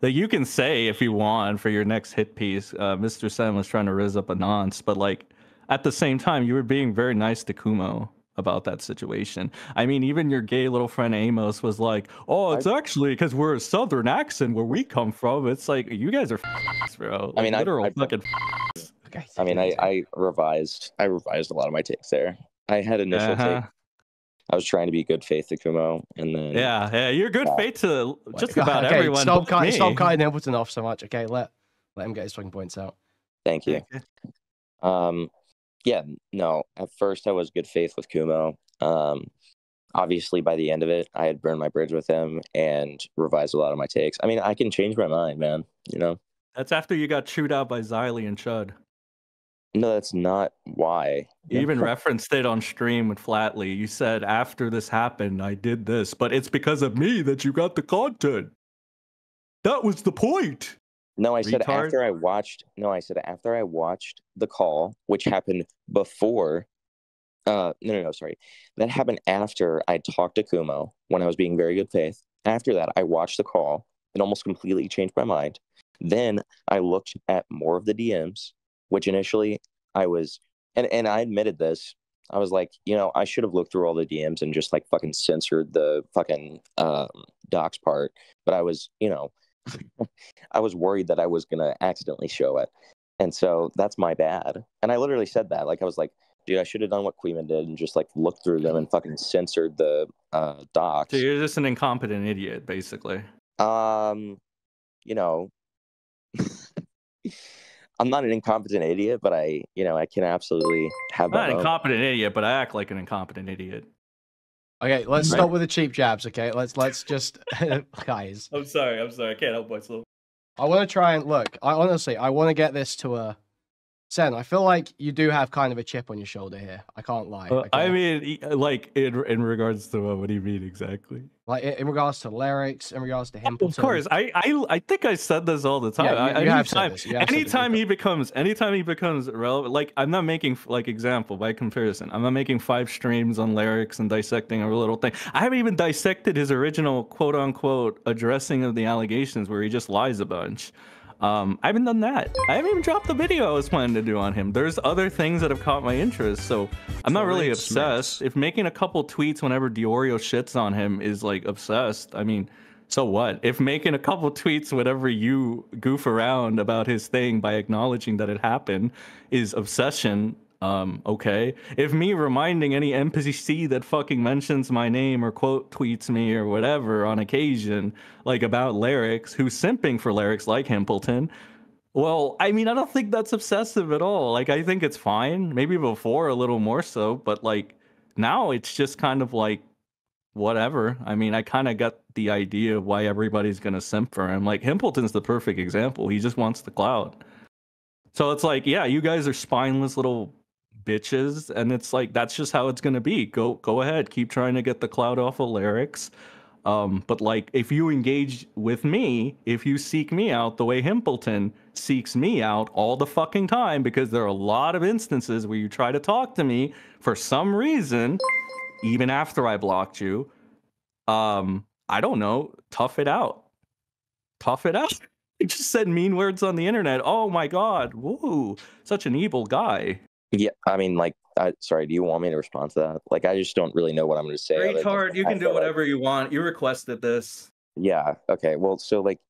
you can say if you want for your next hit piece, MrSen was trying to rizz up a nonce, but at the same time, you were being very nice to Kumo about that situation. I mean, even your gay little friend Amos was oh, it's actually because we're a southern accent where we come from. It's you guys are bro. I mean, literal fucking Okay. I mean, I revised a lot of my takes there. I had initial take. I was trying to be good faith to Kumo, and then yeah, you're good faith to just about everyone. Stop cutting Himpleton off so much. Okay, let him get his fucking points out. Thank you. Yeah, no, at first I was good faith with Kumo. Obviously, by the end of it, I had burned my bridge with him and revised a lot of my takes. I mean, I can change my mind, man. That's after you got chewed out by Xylee and Chud. No, that's not why. You even referenced it on stream with Flatly. You said, after this happened, I did this, but it's because of me that you got the content. That was the point. No, I said Retard. after I watched. No, I said after I watched the call, which happened before. No, sorry. That happened after I talked to Kumo when I was being very good faith. After that, I watched the call and almost completely changed my mind. Then I looked at more of the DMs, which initially I was, and I admitted this. I was like, I should have looked through all the DMs and just like fucking censored the fucking docs part. But I was, I was worried that I was going to accidentally show it. And so that's my bad. And I literally said that. Like, I was like, dude, I should have done what Kuihman did and just like looked through them and fucking censored the docs. So you're just an incompetent idiot, basically. I'm not an incompetent idiot, but I can absolutely have that. I'm not an incompetent idiot, but I act like an incompetent idiot. Okay, let's stop with the cheap jabs. Okay, let's just guys. I'm sorry. I can't help myself. I want to try and look. I want to get this to a Sen. I feel like you do have kind of a chip on your shoulder here. I can't lie. Okay? I mean, like in regards to what do you mean exactly? Like in regards to lyrics, in regards to Himpleton. Of course, I think I said this all the time. Yeah, you have said this. Anytime he becomes relevant, like I'm not making like example by comparison. I'm not making 5 streams on lyrics and dissecting a little thing. I haven't even dissected his original quote unquote addressing of the allegations where he just lies a bunch. I haven't done that. I haven't even dropped the video I was planning to do on him. There's other things that have caught my interest, so I'm not really obsessed. If making a couple tweets whenever Diorio shits on him is like obsessed, I mean, so what? If making a couple tweets whenever you goof around about his thing by acknowledging that it happened is obsession, okay. If me reminding any NPC that fucking mentions my name or quote tweets me or whatever on occasion, like about lyrics, who's simping for lyrics like Himpleton, well, I mean, I don't think that's obsessive at all. Like, I think it's fine. Maybe before a little more so, but like now it's just kind of like whatever. I mean, I kind of got the idea of why everybody's gonna simp for him. Like, Himpleton's the perfect example. He just wants the clout. So it's like, yeah, you guys are spineless little bitches, and it's like that's just how it's gonna be. Go ahead, keep trying to get the clout off of lyrics. But like, if you engage with me, if you seek me out the way Himpleton seeks me out all the fucking time, because there are a lot of instances where you try to talk to me for some reason, even after I blocked you. I don't know, tough it out. He just said mean words on the internet. Oh my god, woo, such an evil guy. Yeah, I mean, like, sorry, do you want me to respond to that? Like, I just don't really know what I'm going to say. Retard, you can do whatever you want. You requested this. Yeah, okay. Well, so, like,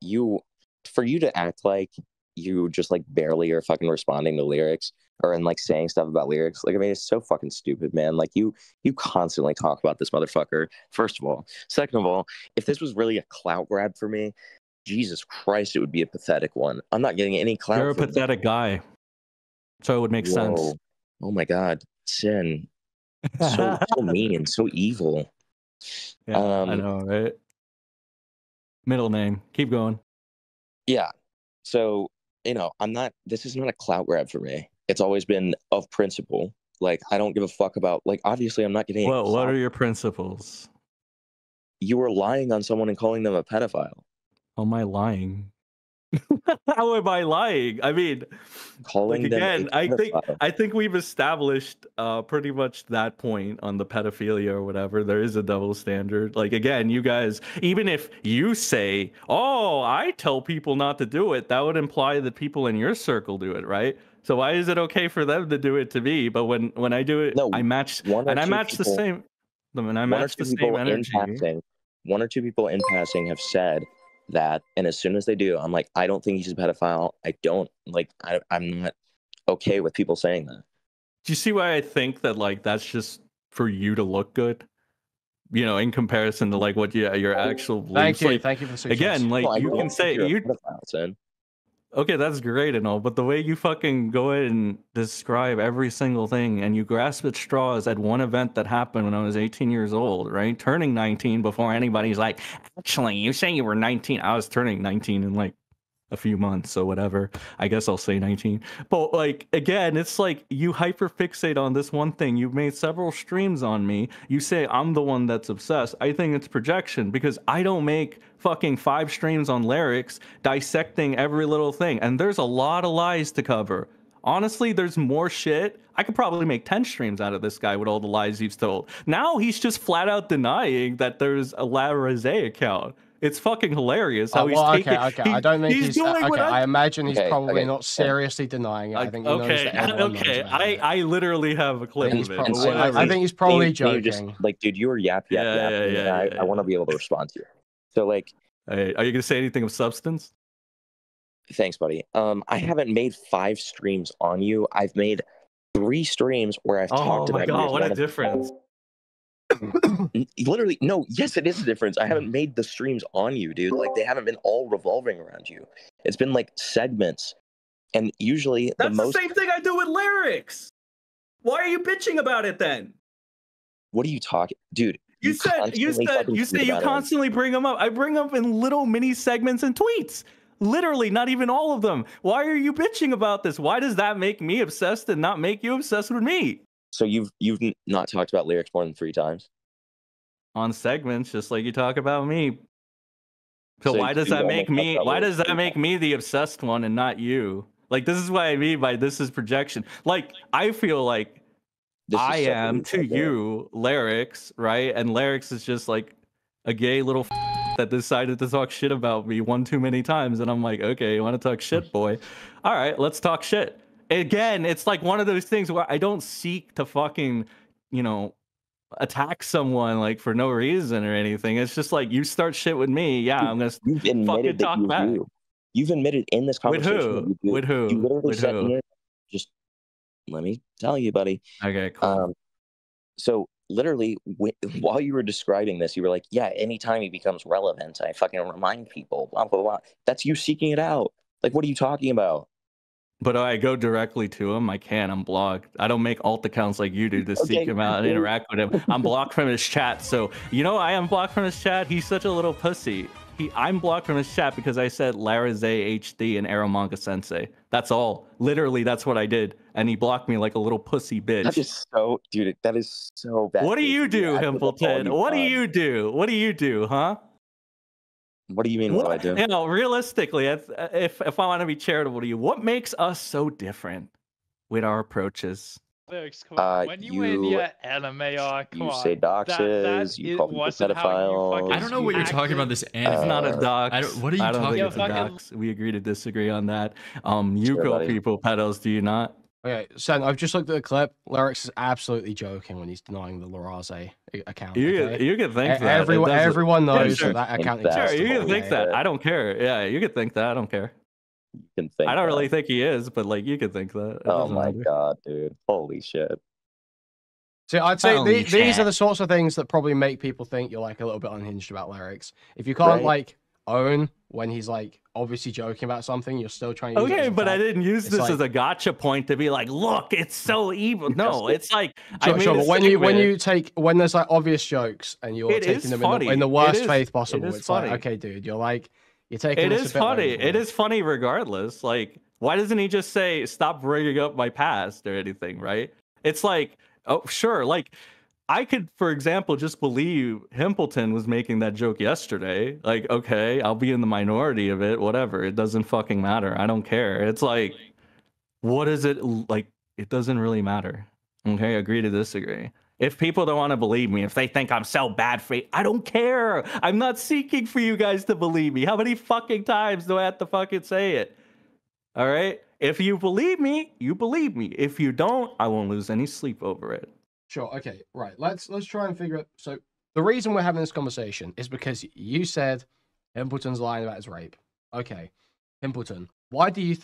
for you to act like you just, like, barely are fucking responding to lyrics or and, like, saying stuff about lyrics, like, I mean, it's so fucking stupid, man. Like, you constantly talk about this motherfucker, first of all. Second of all, if this was really a clout grab for me, Jesus Christ, it would be a pathetic one. I'm not getting any clout. You're a pathetic guy. So it would make sense. Oh my god, Sen. So mean, so evil. Yeah, I know, right? Middle name. Keep going. Yeah. So, this is not a clout grab for me. It's always been of principle. Like, I don't give a fuck about, like, obviously I'm not getting. Well, what are your principles? You were lying on someone and calling them a pedophile. How am I lying? How am I lying? I mean, calling like, again, I think we've established pretty much that point on the pedophilia or whatever. There is a double standard. Like, again, you guys, even if you say, "Oh, I tell people not to do it," that would imply that people in your circle do it, right? So why is it okay for them to do it to me, but when I do it, I match the same. When I match the same energy. One or two people in passing have said that, and as soon as they do, I'm like, I don't think he's a pedophile. I'm not okay with people saying that. Do you see why I think that, like, that's just for you to look good, in comparison to like what your actual beliefs? Thank you for the suggestion. Again, like, you can say you. Okay, that's great and all, but the way you fucking go ahead and describe every single thing, and you grasp at straws at one event that happened when I was 18 years old, right? Turning 19 before anybody's like, actually, you say you were 19. I was turning 19 in like a few months or whatever. I guess I'll say 19. But like again, it's like you hyperfixate on this one thing. You've made several streams on me. You say I'm the one that's obsessed. I think it's projection because I don't make fucking 5 streams on lyrics dissecting every little thing. And there's a lot of lies to cover. Honestly, there's more shit. I could probably make 10 streams out of this guy with all the lies he's told. Now he's just flat out denying that there's a Larazé account. It's fucking hilarious how he's taking. Okay. I don't think he's doing okay. what I imagine he's probably not okay. seriously denying it. I think he knows that everyone knows about it. I literally have a clip of it. I think he's probably Can you joking. just, like, dude, you were yapping. I want to be able to respond to you. So, like, hey, are you gonna say anything of substance? thanks, buddy. I haven't made 5 streams on you. I've made 3 streams where I've talked about. Oh my god, what a difference! Literally, no. Yes, it is a difference. I haven't made the streams on you, dude. Like, they haven't been all revolving around you. It's been like segments, and usually That's the same thing I do with lyrics. Why are you bitching about it then? What are you talking, dude? You constantly bring them up. I bring them up in little mini segments and tweets. Literally, not even all of them. Why are you bitching about this? Why does that make me obsessed and not make you obsessed with me? So you've not talked about lyrics more than 3 times on segments, just like you talk about me. So why does that make me? Why does that make me the obsessed one and not you? Like, this is what I mean by this is projection. Like, I feel like I am to you lyrics, right? And lyrics is just like a gay little that decided to talk shit about me one too many times, and I'm like, okay, you want to talk shit, boy? All right, let's talk shit. Again, it's like one of those things where I don't seek to fucking, attack someone like for no reason or anything. It's just like, you start shit with me, yeah, I'm gonna fucking talk back. You've admitted in this conversation. With who? You literally said in here, just let me tell you, buddy. Okay, cool. So literally, while you were describing this, you were like, yeah, anytime he becomes relevant, I fucking remind people, blah, blah, blah. That's you seeking it out. Like, what are you talking about? But I go directly to him. I can't. I'm blocked. I don't make alt accounts like you do to seek him out and interact with him. I'm blocked from his chat. So, I am blocked from his chat. He's such a little pussy. I'm blocked from his chat because I said Larazé HD and Aramanga Sensei. That's all. Literally, that's what I did. And he blocked me like a little pussy bitch. That is so, dude, that is so bad. What do you do, Himpleton? What do you do? What do you do, huh? What do you mean, what do I do? Realistically, if I want to be charitable to you, what makes us so different with our approaches? Lyrics, come on. When you in your anime arc, come on. You say doxes, you call people pedophiles. I don't know what you're talking about this anime. It's not a dox. What are you talking about? Dox. We agree to disagree on that. You call people pedos, do you not? Okay, Sen, I've just looked at the clip. Lyrics is absolutely joking when he's denying the Larazé account. You can think that. Everyone knows that account exists. Sure, you can think that. I don't care. Yeah, you can think that. I don't care. You can think I don't really think he is, but like, you can think that. Oh my god, dude! Holy shit! So I'd say these are the sorts of things that probably make people think you're like a little bit unhinged about lyrics. If you can't like own when he's like obviously joking about something, you're still trying to use it but I didn't use this as a gotcha point to be like, look, it's so evil. No, it's like but when there's like obvious jokes and you're taking them in the worst faith possible, it's like, okay, dude, you're taking it is funny. It is funny regardless. Like, why doesn't he just say stop bringing up my past or anything, right? It's like, oh sure, like I could, for example, just believe Himpleton was making that joke yesterday. Like, okay, I'll be in the minority of it, whatever. It doesn't fucking matter. I don't care. It's like, what is it like? It doesn't really matter. Okay, agree to disagree. If people don't want to believe me, if they think I'm so bad for you, I don't care. I'm not seeking for you guys to believe me. How many fucking times do I have to fucking say it? All right? If you believe me, you believe me. If you don't, I won't lose any sleep over it. Sure. Okay. Right. Let's try and figure out. So the reason we're having this conversation is because you said Himpleton's lying about his rape. Okay, Himpleton, why do you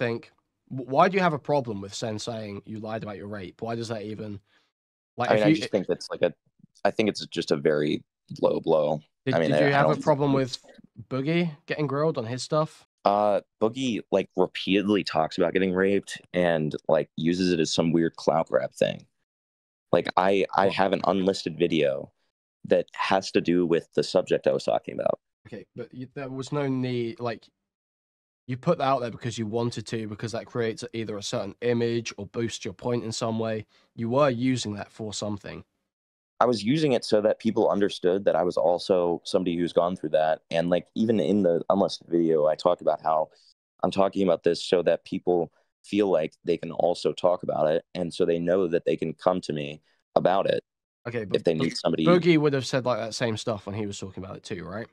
have a problem with Sen saying you lied about your rape? Why does that even? Like, I just think that's like I think it's just a very low blow. Did you have a problem with Boogie getting grilled on his stuff? Boogie like repeatedly talks about getting raped and like uses it as some weird clout grab thing. Like, I have an unlisted video that has to do with the subject I was talking about. Okay, but there was no need, like, You put that out there because you wanted to, because that creates either a certain image or boosts your point in some way. You were using that for something. I was using it so that people understood that I was also somebody who's gone through that. And like even in the unlisted video, I talk about how I'm talking about this so that people feel like they can also talk about it, and so they know that they can come to me about it. Okay, but if they need somebody. Boogie would have said like that same stuff when he was talking about it too, right?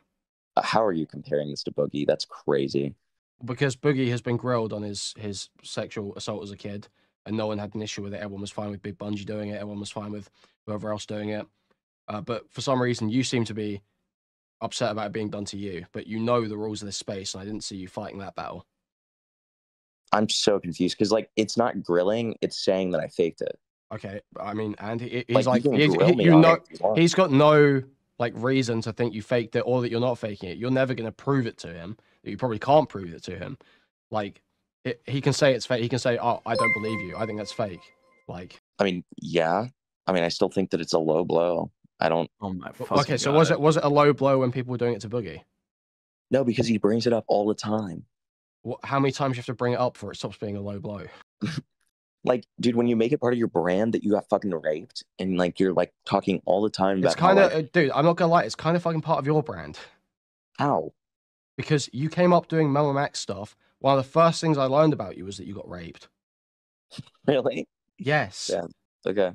How are you comparing this to Boogie? That's crazy. Because Boogie has been grilled on his sexual assault as a kid, and no one had an issue with it. Everyone was fine with Big Bungie doing it. Everyone was fine with whoever else doing it. But for some reason, you seem to be upset about it being done to you. But you know the rules of this space, and I didn't see you fighting that battle. I'm so confused because like it's not grilling; it's saying that I faked it. Okay, I mean, and he's like he's got no like reason to think you faked it or that you're not faking it. You're never going to prove it to him. You probably can't prove it to him. Like he can say it's fake. He can say, "Oh, I don't believe you. I think that's fake." Like, I mean, yeah. I mean, I still think that it's a low blow. I don't. Oh my. Okay, so was it a low blow when people were doing it to Boogie? No, because he brings it up all the time. How many times do you have to bring it up before it stops being a low blow? Like, dude, when you make it part of your brand that you got fucking raped and like you're like talking all the time about it's kind of, like, dude, I'm not gonna lie, it's kind of fucking part of your brand. How? Because you came up doing Mellow Max stuff. One of the first things I learned about you was that you got raped. Really? Yes. Yeah. Okay.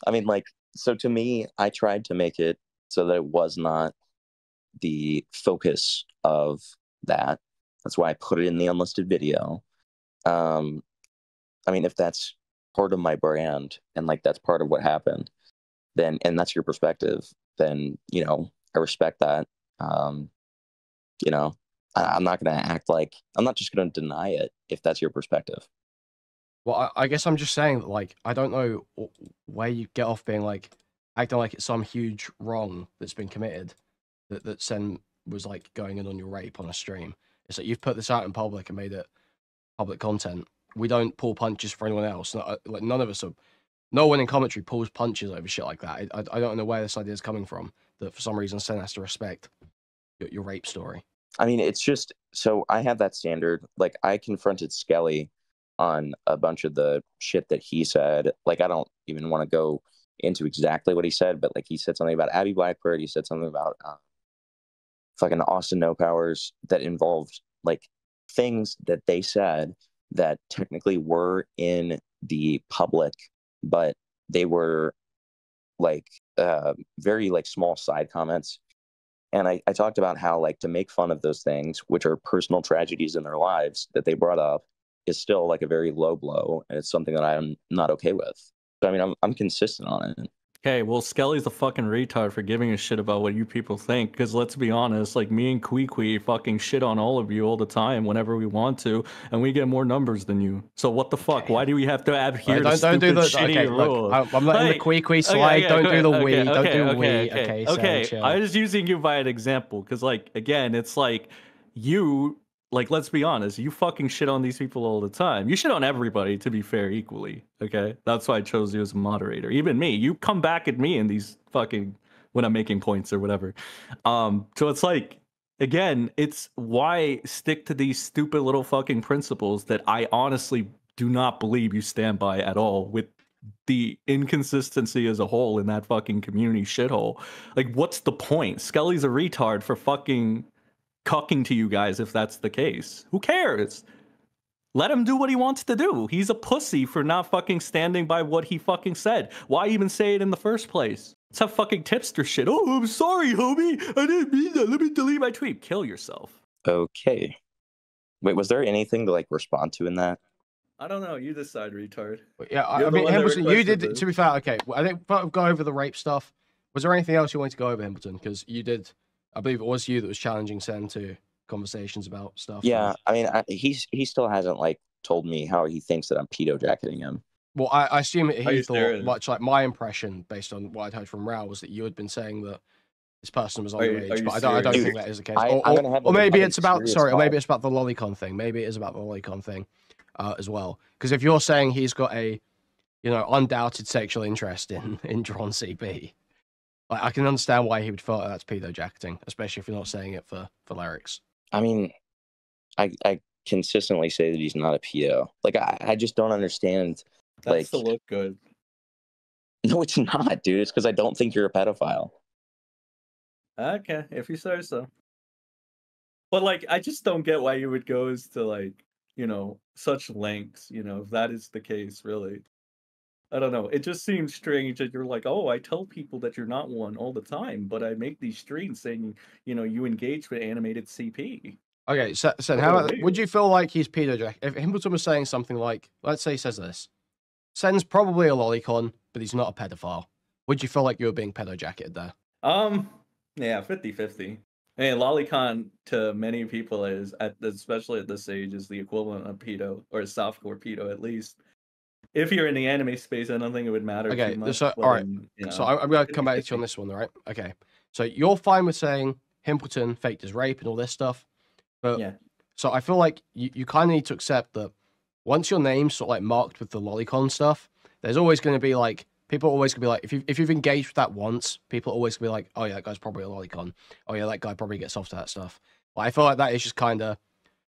I mean, like, so to me, I tried to make it so that it was not the focus of that. That's why I put it in the unlisted video. I mean, if that's part of my brand and like that's part of what happened, then and that's your perspective, then you know I respect that. You know, I'm not going to act like I'm not just going to deny it if that's your perspective. Well, I guess I'm just saying that, like, I don't know where you get off being like acting like it's some huge wrong that's been committed. That Sen was like going in on your rape on a stream. It's like you've put this out in public and made it public content. We don't pull punches for anyone else. Like none of us are. No one in commentary pulls punches over shit like that. I don't know where this idea is coming from. That for some reason Sen has to respect your rape story. I mean, it's just so I have that standard. Like I confronted Skelly on a bunch of the shit that he said. Like I don't even want to go into exactly what he said, but like he said something about Abby Blackbird. He said something about fucking Austin No Powers that involved like things that they said that technically were in the public, but they were like very like small side comments. And I talked about how like to make fun of those things, which are personal tragedies in their lives that they brought up, is still like a very low blow, and it's something that I'm not okay with. So I mean, I'm consistent on it. Okay, well, Skelly's a fucking retard for giving a shit about what you people think. Because let's be honest, like me and Kui fucking shit on all of you all the time whenever we want to, and we get more numbers than you. So what the fuck? Why do we have to adhere to stupid shitty rules? I'm letting the Kui slide. Don't do the we. Don't do we. Okay. I was using you by an example because, like, again, it's like you. Like, let's be honest, you fucking shit on these people all the time. You shit on everybody, to be fair, equally, okay? That's why I chose you as a moderator. Even me, you come back at me in these fucking, when I'm making points or whatever. So it's like, again, it's why stick to these stupid little fucking principles that I honestly do not believe you stand by at all with the inconsistency as a whole in that fucking community shithole. Like, what's the point? Skelly's a retard for fucking cucking to you guys if that's the case. Who cares? Let him do what he wants to do. He's a pussy for not fucking standing by what he fucking said. Why even say it in the first place? Let's have fucking tipster shit. Oh, I'm sorry, homie. I didn't mean that. Let me delete my tweet. Kill yourself. Okay. Wait, was there anything to like respond to in that? I don't know. You decide, retard. Yeah, I mean, Himpleton, you did, to be fair, okay. I think go over the rape stuff. Was there anything else you wanted to go over, Himpleton? Because you did... I believe it was you that was challenging Sen to conversations about stuff. Yeah, I mean, he still hasn't like told me how he thinks that I'm pedo jacketing him. Well, I assume he thought, much like my impression, based on what I'd heard from Rao, was that you had been saying that this person was underage, but I don't think that is the case. Or maybe it's about or maybe it's about the lolicon thing. Maybe it is about the lolicon thing as well. Because if you're saying he's got a, undoubted sexual interest in Drawn CB. I can understand why he would feel like that's pedo jacketing, especially if you're not saying it for lyrics. I mean, I consistently say that he's not a pedo. Like I just don't understand. That's to look good. No, it's not, dude. It's because I don't think you're a pedophile. Okay, if you say so. But like, I just don't get why you would go as to like, you know, such lengths. You know, if that is the case, really. I don't know. It just seems strange that you're like, oh, I tell people that you're not one all the time, but I make these streams saying, you know, you engage with animated CP. Okay, so how about, would you feel like he's pedo jack? If Himpleton was saying something like, let's say he says this, Sen's probably a lolicon, but he's not a pedophile. Would you feel like you were being pedo jacketed there? Yeah, 50-50. And lolicon to many people is, especially at this age, is the equivalent of pedo, or softcore pedo at least. If you're in the anime space, I don't think it would matter too much. So all right, so I'm going to come back to you on this one, all right? Okay, so you're fine with saying Himpleton faked his rape and all this stuff, but yeah. So I feel like you kind of need to accept that once your name's sort of like marked with the lolicon stuff, there's always going to be like, people are always going to be like, if you've engaged with that once, people are always going to be like, oh yeah, that guy's probably a lolicon. Oh yeah, that guy probably gets off to that stuff. But I feel like that is just kind of,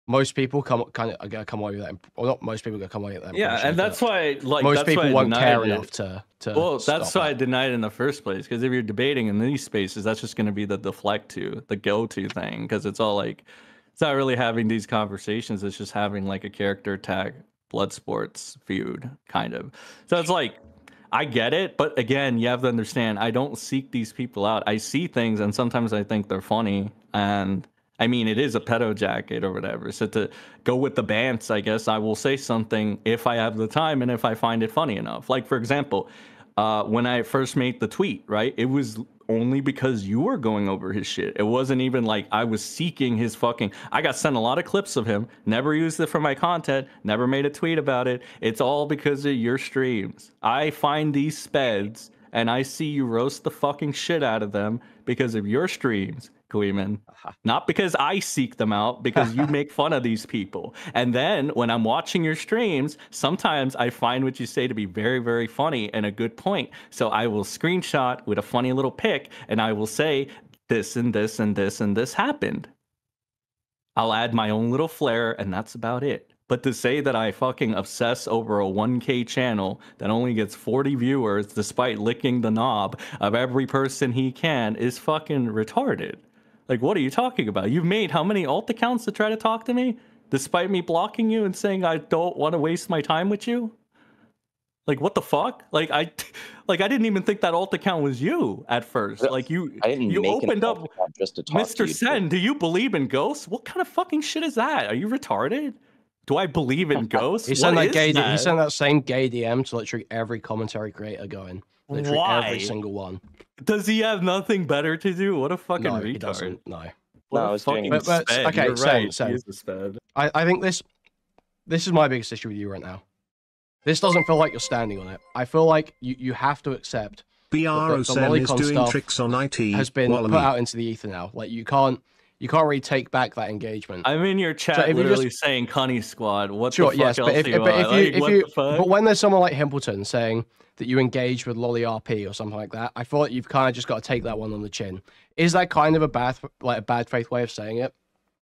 most people are going to come away with that, or not most people are going to come away with that. Yeah, and that's why, like, most people won't care enough to well, that's why I denied it in the first place, because if you're debating in these spaces, that's just going to be the deflect to, the go-to thing, because it's all like, it's not really having these conversations, it's just having like a character attack, blood sports feud, kind of. So it's like, I get it, but again, you have to understand, I don't seek these people out. I see things, and sometimes I think they're funny, and I mean, it is a pedo jacket or whatever. So to go with the bants, I guess I will say something if I have the time and if I find it funny enough. Like, for example, when I first made the tweet, right? It was only because you were going over his shit. It wasn't even like I was seeking his fucking... I got sent a lot of clips of him, never used it for my content, never made a tweet about it. It's all because of your streams. I find these speds and I see you roast the fucking shit out of them because of your streams, Kuihman. Not because I seek them out, because you make fun of these people. And then when I'm watching your streams, sometimes I find what you say to be very, very funny and a good point. So I will screenshot with a funny little pic and I will say this and this and this and this happened. I'll add my own little flair and that's about it. But to say that I fucking obsess over a 1K channel that only gets 40 viewers despite licking the knob of every person he can is fucking retarded. Like, what are you talking about? You've made how many alt accounts to try to talk to me? Despite me blocking you and saying I don't want to waste my time with you? Like, what the fuck? Like, I didn't even think that alt account was you at first. Like, you opened up just to talk to you. MrSen, do you believe in ghosts? What kind of fucking shit is that? Are you retarded? Do I believe in ghosts? He sent that same gay DM to literally every commentary creator going. Literally every single one. Does he have nothing better to do? What a fucking retard. He doesn't. No. No, I was doing but okay, Sen. I think this is my biggest issue with you right now. This doesn't feel like you're standing on it. I feel like you have to accept MrSen is doing tricks on IT has been put out into the ether now. Like you can't really take back that engagement. I'm in your chat literally saying Cunny Squad. What the fuck else do you want? But when there's someone like Himpleton saying that you engage with Lolly RP or something like that, I feel like you've kind of just got to take that one on the chin. Is that kind of a bad faith way of saying it?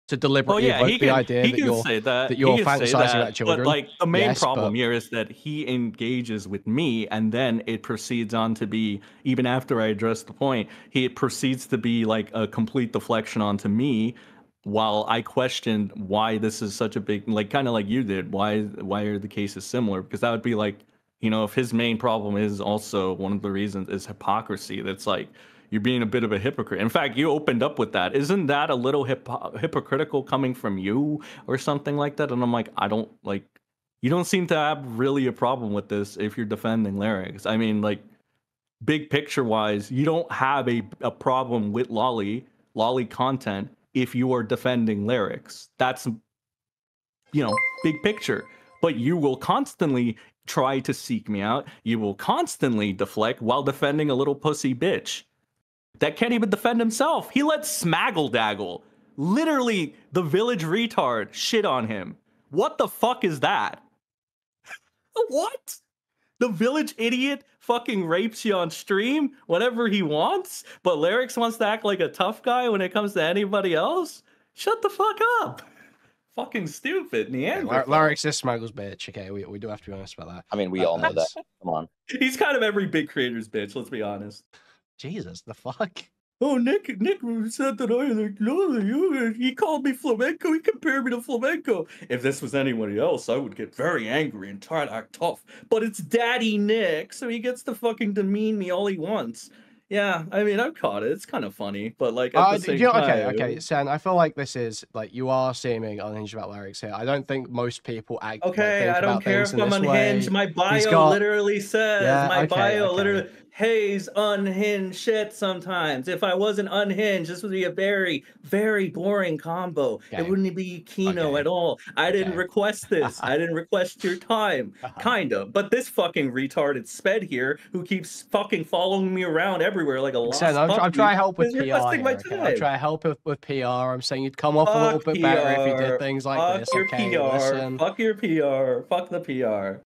To deliberately evoke the idea that you're fantasizing about children. But like the main problem here is that he engages with me, and then it proceeds on to be, even after I address the point, it proceeds to be like a complete deflection onto me, while I questioned why this is such a big, like kind of like you did. Why are the cases similar? Because that would be like, you know, if his main problem is also one of the reasons is hypocrisy. That's like, you're being a bit of a hypocrite. In fact, you opened up with that. Isn't that a little hypocritical coming from you or something like that? And I'm like, you don't seem to have really a problem with this if you're defending lyrics. I mean, like, big picture wise, you don't have a problem with lolly content if you are defending lyrics. That's, you know, big picture. But you will constantly try to seek me out. You will constantly deflect while defending a little pussy bitch that can't even defend himself. He let Smaggle literally the village retard, shit on him. What the fuck is that? What? The village idiot fucking rapes you on stream whenever he wants, but Lyrics wants to act like a tough guy when it comes to anybody else? Shut the fuck up. Fucking stupid, Yeah, Neanderthal. Lyric's this smuggler's bitch. Okay, we do have to be honest about that. I mean, we all know that. Come on. He's kind of every big creator's bitch. Let's be honest. Jesus, the fuck. Oh, Nick said that I like no, he called me flamenco. He compared me to flamenco. If this was anybody else, I would get very angry and try to act tough. But it's Daddy Nick, so he gets to fucking demean me all he wants. Yeah, I mean, I've caught it. It's kind of funny, but like at the same time. Okay, Sen. I feel like this is like you are seeming unhinged about lyrics here. I don't think most people act. Okay, like, I don't care if I'm unhinged. My bio literally says literally. Hayes unhinged shit sometimes. If I wasn't unhinged, this would be a very, very boring combo. Okay. It wouldn't be Kino at all. I didn't request this. I didn't request your time. Kind of. But this fucking retarded sped here who keeps fucking following me around everywhere like a lost puppy. I'm trying to help with PR here, okay? I'm trying to help with PR. I'm saying you'd come off a little bit better if you did things like this. Fuck your PR. Fuck the PR.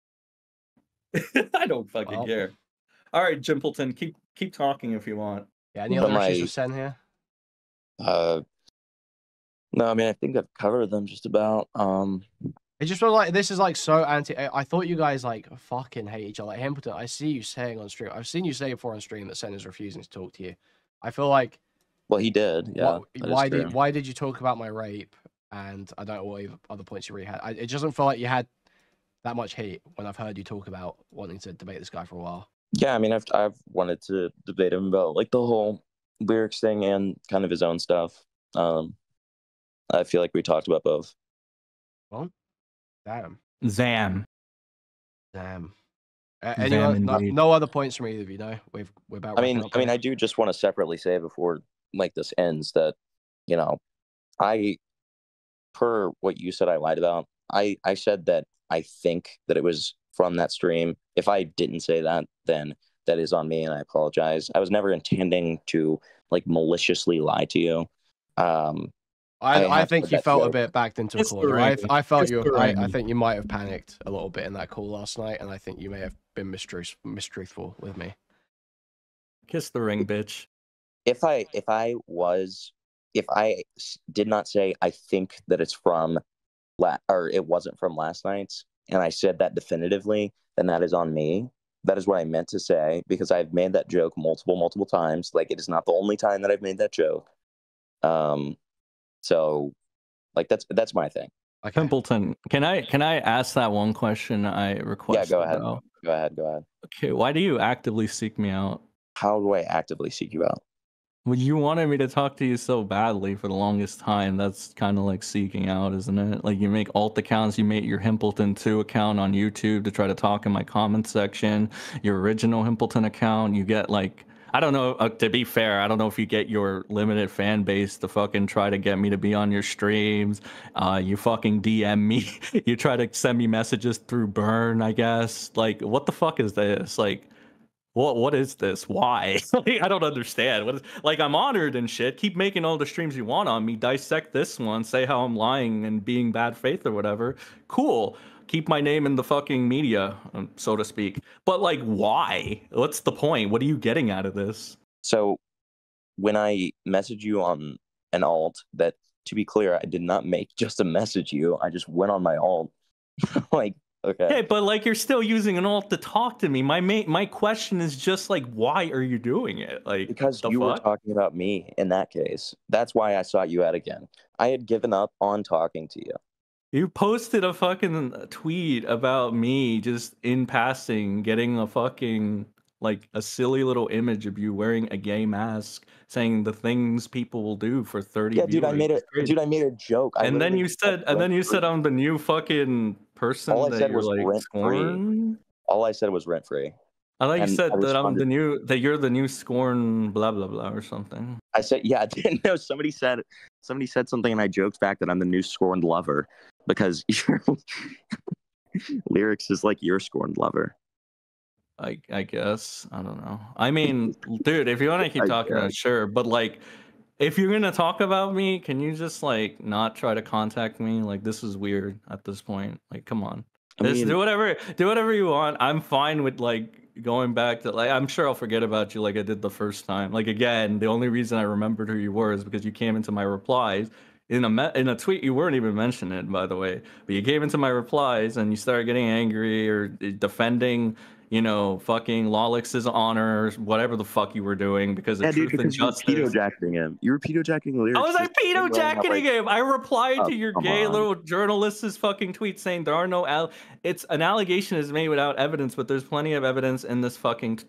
I don't fucking care. All right, Himpleton, keep talking if you want. Yeah, any other issues with Sen here? No, I mean I think I've covered them just about. It just feels like this is like so anti. I thought you guys like fucking hate each other. Like Himpleton, I see you saying on stream. I've seen you say before on stream that Sen is refusing to talk to you. I feel like. Well, he did. Yeah. Why did you talk about my rape? And I don't know what other points you really had. It doesn't feel like you had that much hate when I've heard you talk about wanting to debate this guy for a while. Yeah, I mean, I've wanted to debate him about like the whole lyrics thing and kind of his own stuff. I feel like we talked about both. Well, damn. Zam. No other points from either of you, no? We're about. I mean, I do just want to separately say before like this ends that, you know, per what you said, I lied about. I said that I think that it was from that stream. If I didn't say that, then that is on me and I apologize. I was never intending to like maliciously lie to you. I think you felt a bit backed into a corner. I felt I think you might have panicked a little bit in that call last night, and I think you may have been mistruthful with me. Kiss the ring, bitch. If I did not say I think that it's from or it wasn't from last night's, and I said that definitively, then that is on me. That is what I meant to say, because I've made that joke multiple times. Like, it is not the only time that I've made that joke. So, like, that's my thing. Like, Himpleton, can I ask that one question I requested? Yeah, go ahead. Go ahead. Okay, why do you actively seek me out? How do I actively seek you out? Well, you wanted me to talk to you so badly for the longest time. That's kind of like seeking out, isn't it? Like, you make alt accounts. You made your Himpleton 2 account on YouTube to try to talk in my comment section. Your original Himpleton account, you get like, I don't know, to be fair, I don't know if you get your limited fan base to fucking try to get me to be on your streams. You fucking DM me. You try to send me messages through Byrne, I guess. Like, what the fuck is this? Like, what is this? Why? Like, I don't understand. Like, I'm honored and shit. Keep making all the streams you want on me. Dissect this one. Say how I'm lying and being bad faith or whatever. Cool. Keep my name in the fucking media, so to speak. But, like, why? What's the point? What are you getting out of this? So, when I message you on an alt, that, to be clear, I did not make just to message you. I just went on my alt. Like, okay. Hey, but like, you're still using an alt to talk to me. My question is just like, why are you doing it? Like, because you were talking about me in that case. That's why I sought you out again. I had given up on talking to you. You posted a fucking tweet about me just in passing, getting a fucking like a silly little image of you wearing a gay mask, saying the things people will do for 30 Yeah, dude, viewers. I made a joke. And then you said I'm the new fucking person that you're like scorn. All I said was rent free. I thought you said that you're the new scorn blah blah blah or something. I said, yeah, I didn't know. Somebody said something and I joked back that I'm the new scorned lover because your lyrics is like your scorned lover. I guess. I don't know. I mean, dude, if you want to keep talking about it, sure. But like, if you're gonna talk about me, can you just like not try to contact me? Like, this is weird at this point. Like, come on. Do whatever you want. I'm fine with like going back to like, I'm sure I'll forget about you like I did the first time. Like, again, the only reason I remembered who you were is because you came into my replies. in a tweet you weren't even mentioning it, by the way, but you came into my replies and you started getting angry or defending, you know, fucking Lolix's honor or whatever the fuck you were doing because of truth and justice. You were pedo-jacking him. You were pedo-jacking lyrics. How was I pedo-jacking him? I replied to your gay little journalist's fucking tweet saying there are no it's an allegation is made without evidence, but there's plenty of evidence in this fucking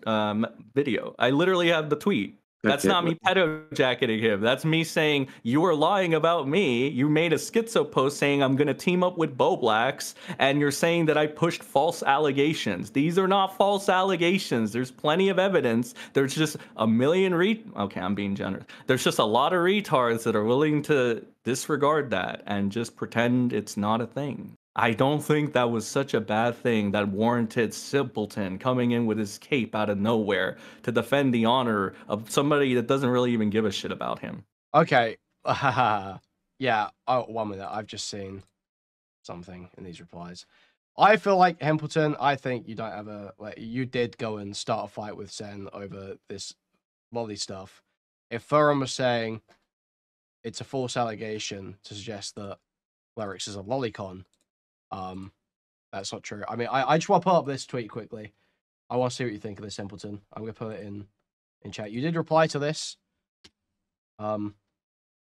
video. I literally have the tweet. That's not me pedo-jacketing him. That's me saying, you were lying about me. You made a schizo post saying I'm going to team up with Bo Blacks, and you're saying that I pushed false allegations. These are not false allegations. There's plenty of evidence. There's just a million okay, I'm being generous. There's just a lot of retards that are willing to disregard that and just pretend it's not a thing. I don't think that was such a bad thing that warranted Himpleton coming in with his cape out of nowhere to defend the honor of somebody that doesn't really even give a shit about him. Okay. Yeah. Oh, 1 minute. I've just seen something in these replies. I feel like Himpleton, I think you don't have you did go and start a fight with Sen over this Molly stuff. If Thuram was saying it's a false allegation to suggest that Lyrics is a lolicon, that's not true. I mean, I just want to put up this tweet quickly. I want to see what you think of this, Himpleton. I'm going to put it in chat. You did reply to this, but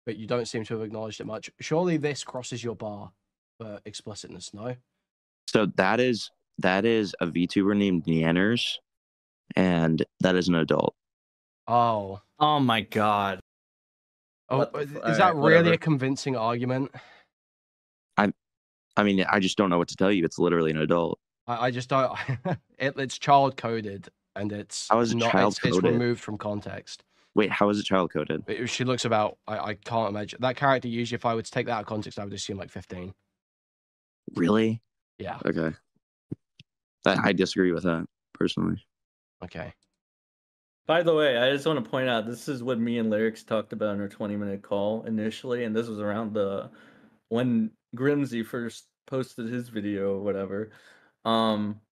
you don't seem to have acknowledged it much. Surely this crosses your bar for explicitness, no? So that is a VTuber named Nanners, and that is an adult. Oh my god. Oh, is that really a convincing argument? I mean, I just don't know what to tell you. It's literally an adult. I just don't. It's child coded, and it's how is it child coded? It's removed from context. Wait, how is it child coded? She looks about. I can't imagine that character. Usually, if I would take that out of context, I would assume like 15. Really? Yeah. Okay. I disagree with that personally. Okay. By the way, I just want to point out this is what me and Lyrics talked about in our 20-minute call initially, and this was around when Grimsy first posted his video or whatever.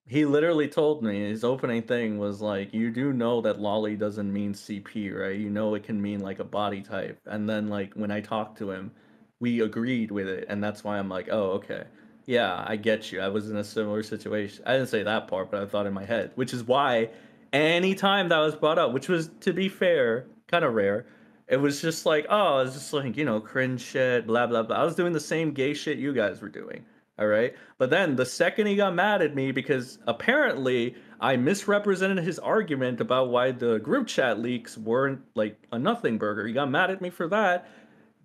He literally told me his opening thing was like, you do know that lolly doesn't mean CP, right? You know it can mean like a body type. And then like when I talked to him, we agreed with it, and that's why I'm like, oh, okay. Yeah, I get you. I was in a similar situation. I didn't say that part, but I thought in my head, which is why anytime that was brought up, which was, to be fair, kind of rare, it was just like, oh, it's just like, you know, cringe shit, blah, blah, blah. I was doing the same gay shit you guys were doing, all right? But then the second he got mad at me because apparently I misrepresented his argument about why the group chat leaks weren't like a nothing burger. He got mad at me for that.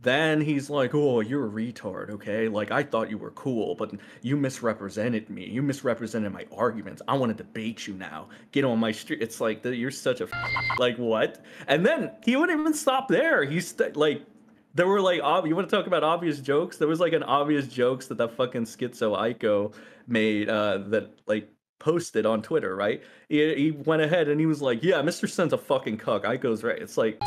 Then he's like, oh, you're a retard, okay? Like, I thought you were cool, but you misrepresented me. You misrepresented my arguments. I want to debate you now. Get on my street. It's like, you're such a like, what? And then he wouldn't even stop there. He's like, there were like, you want to talk about obvious jokes? There was like an obvious jokes that fucking schizo Ico made that like posted on Twitter, right? He went ahead and he was like, yeah, MrSen's a fucking cuck. Ico's right. It's like,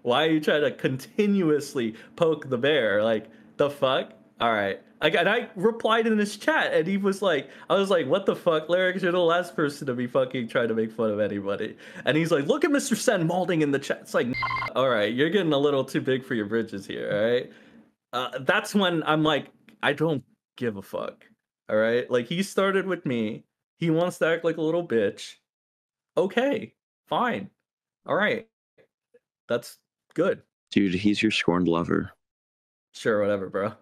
why are you trying to continuously poke the bear? Like, the fuck? All right. And I replied in this chat, and he was like, I was like, what the fuck, Lyrics? You're the last person to be fucking trying to make fun of anybody. And he's like, look at MrSen molding in the chat. It's like, all right, you're getting a little too big for your britches here, all right? That's when I'm like, I don't give a fuck, all right? Like, he started with me. He wants to act like a little bitch. Okay, fine. All right. That's good. Dude, he's your scorned lover. Sure, whatever, bro.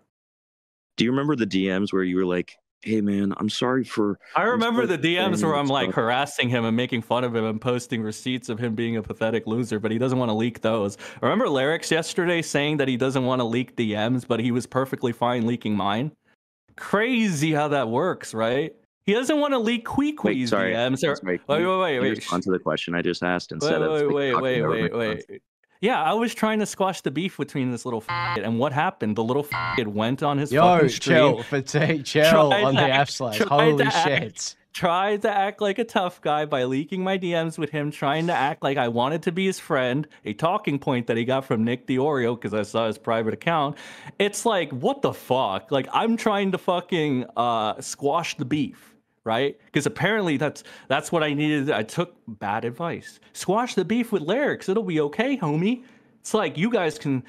Do you remember the DMs where you were like, hey man, I'm sorry for... I remember the DMs where I'm like harassing him and making fun of him and posting receipts of him being a pathetic loser, but he doesn't want to leak those. I remember Lyrics yesterday saying that he doesn't want to leak DMs, but he was perfectly fine leaking mine. Crazy how that works, right? He doesn't want to leak Kuihman's DMs. Wait. Respond to the question I just asked instead of... Wait. Yeah, I was trying to squash the beef between this little and what happened? The little went on his fucking stream. Chill on the F/. Holy shit. Tried to act like a tough guy by leaking my DMs with him, trying to act like I wanted to be his friend, a talking point that he got from Nick the Oreo because I saw his private account. It's like, what the fuck? Like, I'm trying to fucking squash the beef. Right? Because apparently that's what I needed. I took bad advice. Squash the beef with Lyrics. It'll be okay, homie. It's like you guys can,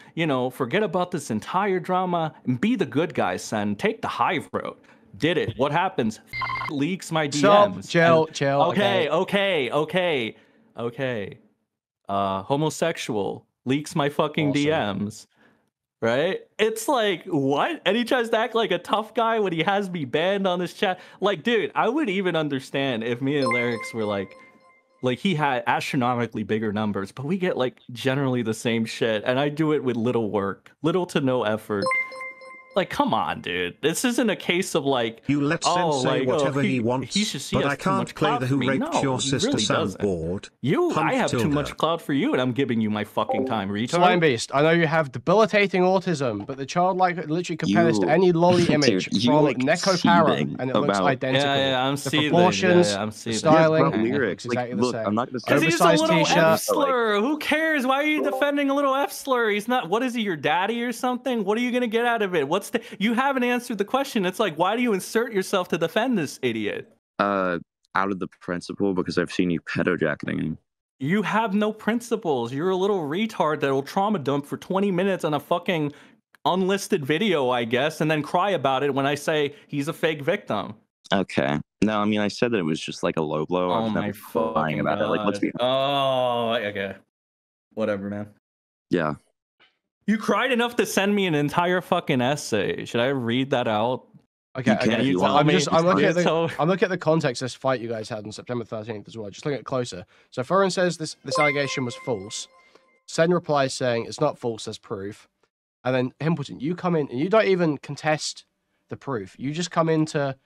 forget about this entire drama and be the good guys, Sen. Take the high road. Did it. What happens? Leaks my DMs. Chill. Okay. Homosexual leaks my fucking DMs. Right? It's like, what? And he tries to act like a tough guy when he has me banned on this chat. Like, dude, I would even understand if me and Lyrics were like he had astronomically bigger numbers, but we get like generally the same shit, and I do it with little work, little to no effort. Like, come on, dude. This isn't a case of like, you let Sen say whatever he wants, but I can't play the who raped your sister soundboard. I have too much clout for you, and I'm giving you my fucking time, retard. Slime Beast, I know you have debilitating autism, but the childlike literally compares to any lolly image from Neko Para, and it looks identical. Yeah, I'm the seeing proportions, I'm the styling, lyrics. exactly Look, the same. I'm not gonna say because he's a little Oversized F t-shirt. slur. Who cares? Why are you defending a little F slur? He's not. What is he? Your daddy or something? What are you gonna get out of it? You haven't answered the question. It's like, why do you insert yourself to defend this idiot? Out of the principle, because I've seen you pedo jacketing him. You have no principles. You're a little retard that'll trauma dump for 20 minutes on a fucking unlisted video, I guess, and then cry about it when I say he's a fake victim. Okay. No, I mean, I said that it was just like a low blow. Oh I was my never lying about it. Like, let's be. Oh, okay. Whatever, man. Yeah. You cried enough to send me an entire fucking essay. Should I read that out? Okay, I'm looking at the context of this fight you guys had on September 13th as well. Just looking at it closer. So Furran says this allegation was false. Sen replies saying it's not false, there's proof. And then Himpleton, you come in and you don't even contest the proof. You just come in to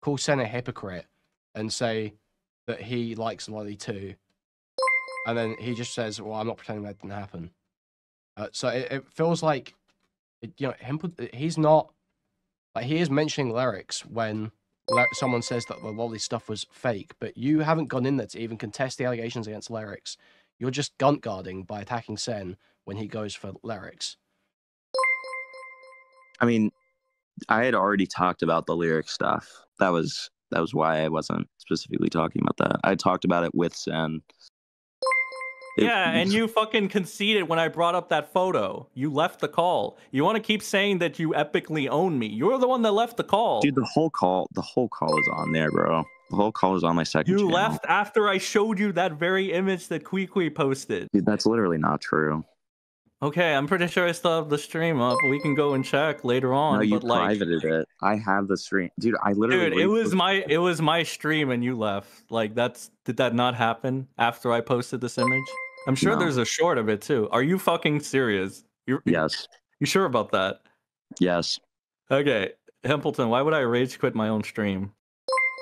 call Sen a hypocrite and say that he likes Lolly too. And then he just says, well, I'm not pretending that didn't happen. So it feels like, he's not, like, he is mentioning lyrics when someone says that the Lolly stuff was fake, but you haven't gone in there to even contest the allegations against lyrics. You're just gunt guarding by attacking Sen when he goes for lyrics. I mean, I had already talked about the lyric stuff. That was why I wasn't specifically talking about that. I talked about it with Sen. And you fucking conceded when I brought up that photo. You left the call. You want to keep saying that you epically own me. You're the one that left the call. Dude, the whole call is on there, bro. The whole call is on my second channel. You left after I showed you that very image that Kuihman posted. Dude, that's literally not true. Okay, I'm pretty sure I still have the stream up. We can go and check later on. No, you but like, privated it. I have the stream. Dude, I literally... Dude, it was my stream and you left. Like, did that not happen after I posted this image? I'm sure there's a short of it too. Are you fucking serious? Yes. You sure about that? Yes. Okay, Himpleton, why would I rage quit my own stream?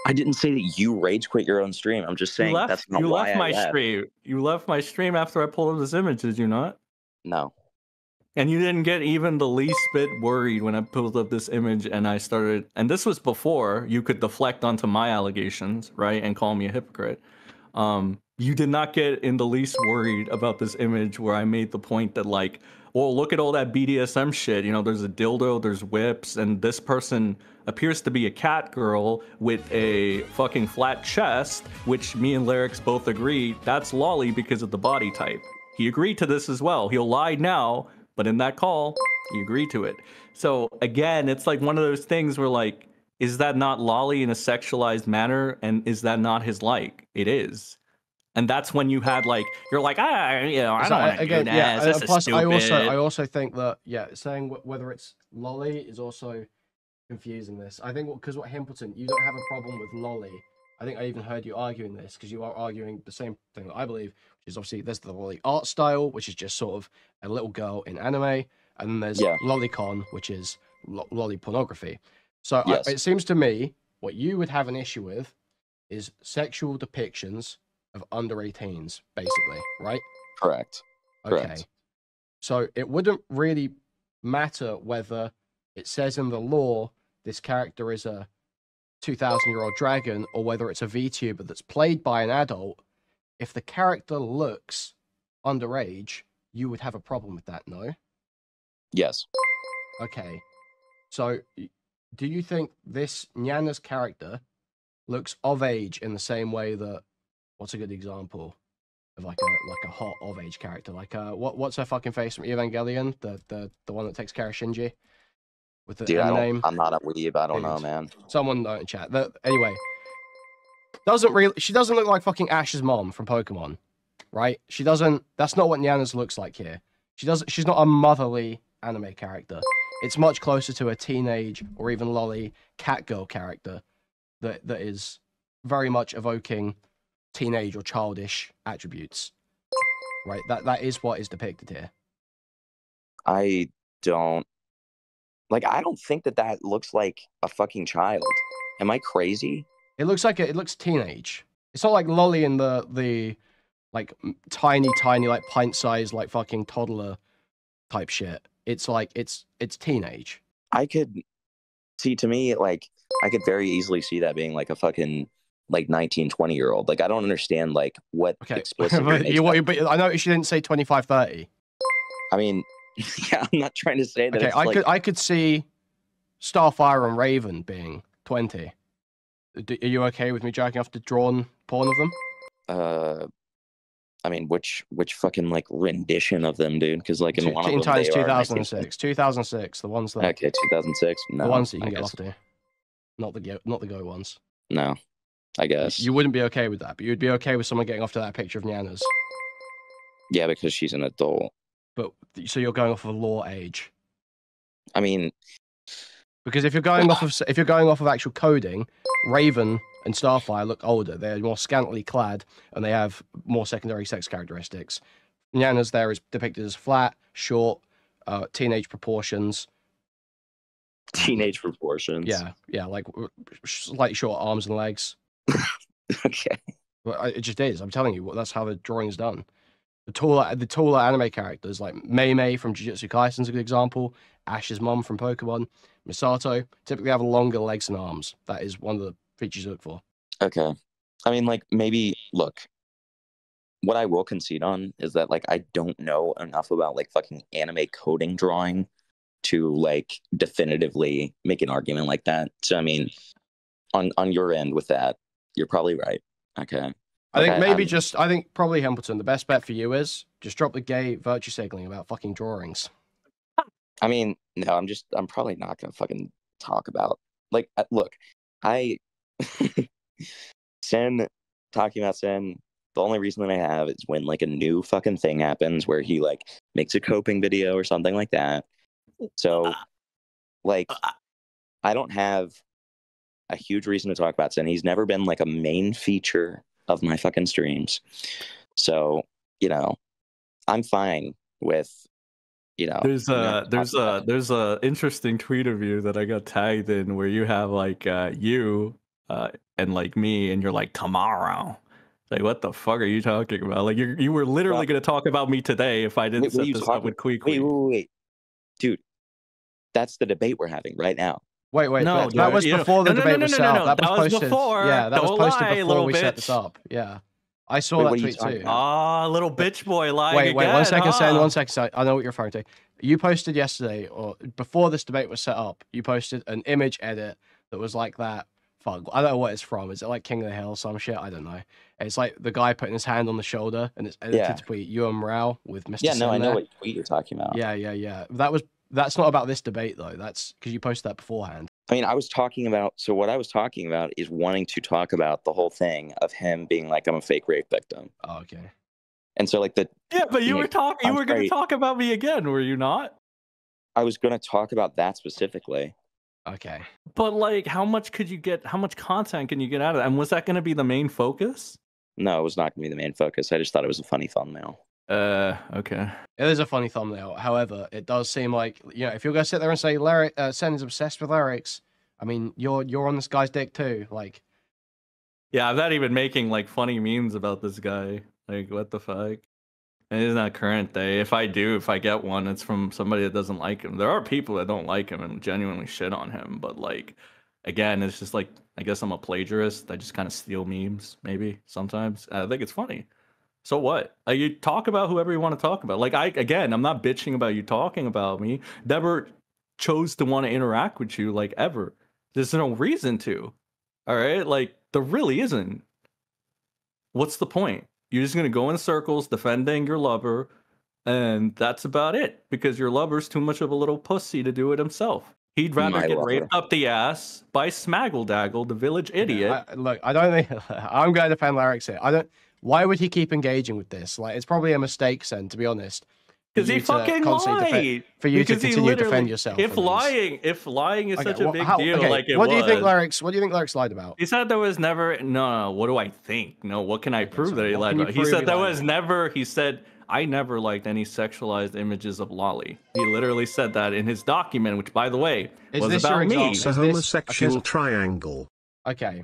I didn't say that you rage quit your own stream. I'm just saying that's not why I left. Stream. You left my stream after I pulled up this image, did you not? No. And you didn't get even the least bit worried when I pulled up this image and I started... And this was before you could deflect onto my allegations, right? And call me a hypocrite. You did not get in the least worried about this image where I made the point that, like, well, look at all that BDSM shit. You know, there's a dildo, there's whips, and this person appears to be a cat girl with a fucking flat chest, which me and Lyrics both agree that's Lolly because of the body type. He agreed to this as well. He'll lie now, but in that call, he agreed to it. So again, it's like one of those things where, like, is that not Lolly in a sexualized manner? And is that not his like? It is. And that's when you had, like, you're like, I don't want to do that. This is stupid. I also think that, saying whether it's Lolly is also confusing this. I think because what Himpleton, you don't have a problem with Lolly. I think I even heard you arguing this because you are arguing the same thing that I believe, which is obviously there's the Lolly art style, which is just sort of a little girl in anime, and then there's Lollicon, which is Lolly pornography. So it seems to me what you would have an issue with is sexual depictions of under 18s, basically, right? Correct. Okay. Correct. So it wouldn't really matter whether it says in the law this character is a 2,000-year-old dragon or whether it's a VTuber that's played by an adult. If the character looks underage, you would have a problem with that, no? Yes. Okay. So do you think this Nyana's character looks of age in the same way that, what's a good example of like a hot of age character. Like what's her fucking face from Evangelion? The one that takes care of Shinji with the Dude, N name. I'm not a weeb. I don't know, man. Someone know in chat. Anyway, she doesn't look like fucking Ash's mom from Pokemon, right? She doesn't. That's not what Nyanna's looks like here. She's not a motherly anime character. It's much closer to a teenage or even lolly catgirl character that is very much evoking teenage or childish attributes. Right? That is what is depicted here. I don't think that looks like a fucking child. Am I crazy? It looks like it looks teenage. It's not like lolly in the like tiny like pint-sized like fucking toddler type shit. It's like it's teenage. I could see, to me, like I could very easily see that being like a fucking like 19, 20-year-old. Like I don't understand like what explicitly but, but I noticed you didn't say 25, 30. I mean, yeah, I'm not trying to say that. Okay, I could see Starfire and Raven being 20. Are you okay with me jacking off the drawn porn of them? I mean, which fucking like rendition of them, dude? Because like in one of them, Teen Titans 2006, 2006, the ones that. Okay, 2006. No, the ones that you can get off to, not the Go ones. No, I guess you wouldn't be okay with that, but you'd be okay with someone getting off to that picture of Nyanna's. Yeah, because she's an adult. But so you're going off of a law age. I mean, because if you're going off of actual coding, Raven and Starfire look older. They're more scantily clad, and they have more secondary sex characteristics. Nyanna's there is depicted as flat, short, teenage proportions. Teenage proportions. Yeah, like slightly short arms and legs. Okay. Well, it just is. I'm telling you, that's how the drawing is done. The taller anime characters like Mei from Jujutsu Kaisen is a good example. Ash's mom from Pokemon, Misato, typically have longer legs and arms. That is one of the features you look for. Okay. I mean, like, maybe, look, what I will concede on is that, like, I don't know enough about, like, fucking anime coding drawing to, like, definitively make an argument like that. So, I mean, on your end with that, you're probably right. Okay. I think probably Himpleton, the best bet for you is just drop the gay virtue signaling about fucking drawings. I mean, no, I'm probably not gonna fucking talk about, like, look, Sen, talking about Sen, the only reason that I have is when like a new fucking thing happens where he like makes a coping video or something like that. So like I don't have a huge reason to talk about Sen. He's never been like a main feature of my fucking streams. So, you know, I'm fine with, you know. There's a interesting tweet of you that I got tagged in where you have like you and like me, and you're like, tomorrow. Like, what the fuck are you talking about? Like, you were literally going to talk about me today if I didn't set this up with Kuihman. Wait. Dude, that's the debate we're having right now. Wait. No, that was before the debate was set up. That was posted. Before. Yeah, that was posted before we bitch. set this up. Yeah. I saw that tweet too. Ah, little bitch boy lying Wait, again, 1 second, Sen, 1 second, Sen. I know what you're referring to. You posted yesterday, or before this debate was set up, you posted an image edit that was like that. Fuck, I don't know what it's from. Is it like King of the Hill, some shit? I don't know. It's like the guy putting his hand on the shoulder, and it's edited to tweet Ewan Rao with Mr. Yeah, no, Sen I know there. what tweet you're talking about. Yeah. That's not about this debate though. That's because you posted that beforehand. I mean, what I was talking about is wanting to talk about the whole thing of him being like, I'm a fake rape victim. Oh, okay. And so like but you were going to talk about me again, were you not? I was going to talk about that specifically. Okay. But like, how much content can you get out of that? And was that going to be the main focus? No, it was not going to be the main focus. I just thought it was a funny thumbnail. Okay. It is a funny thumbnail. However, it does seem like, you know, if you're going to sit there and say Sen is obsessed with lyrics, I mean, you're on this guy's dick too. Like, yeah, I'm not even making like funny memes about this guy. Like, what the fuck? It is not current day. If I get one, it's from somebody that doesn't like him. There are people that don't like him and genuinely shit on him. But like, again, it's just like, I guess I'm a plagiarist. I just kind of steal memes, maybe sometimes. I think it's funny. So what? You talk about whoever you want to talk about. Like, I'm not bitching about you talking about me. Never chose to want to interact with you, like, ever. There's no reason to. All right? Like, there really isn't. What's the point? You're just gonna go in circles defending your lover, and that's about it. Because your lover's too much of a little pussy to do it himself. He'd rather My get lover. raped up the ass by Smaggle the village idiot. Look, I don't think I'm going to defend Larix here. I don't. Why would he keep engaging with this? Like, it's probably a mistake, Sen, to be honest. Because he fucking lied. For you to continue to defend yourself. If lying is such a big deal, like it was. What do you think Larix lied about? He said there was never. No, what do I think? No, what can I prove that he lied about? He said there was never. He said, I never liked any sexualized images of Lolly. He literally said that in his document, which, by the way, was about me. It's a homosexual triangle. Okay.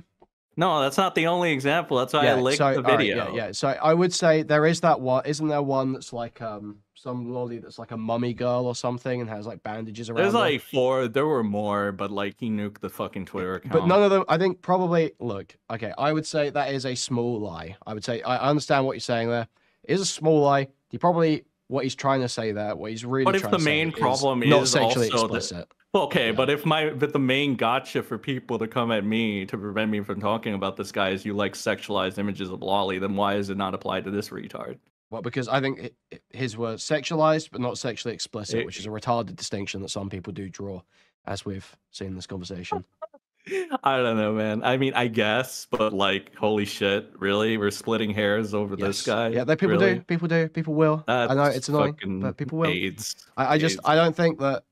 No, that's not the only example. That's why I linked the video. Right, yeah. So I would say there is that one. Isn't there one that's like some lolly that's like a mummy girl or something and has like bandages around? There's her? like 4. There were more, but like he nuked the fucking Twitter account. But none of them. I think probably. Look, okay. I would say that is a small lie. I would say I understand what you're saying there. It is a small lie. He probably what he's trying to say there. What he's really. But if trying the to say main problem is not sexually also explicit. Okay, but if the main gotcha for people to come at me to prevent me from talking about this guy is you like sexualized images of Lolly, then why is it not applied to this retard? Well, because I think his were sexualized but not sexually explicit, which is a retarded distinction that some people do draw, as we've seen in this conversation. I don't know, man. I mean, I guess, but like, holy shit, really? We're splitting hairs over this guy? Yeah, people do. People do. People will. I know it's annoying, but people will. AIDS. I don't think that.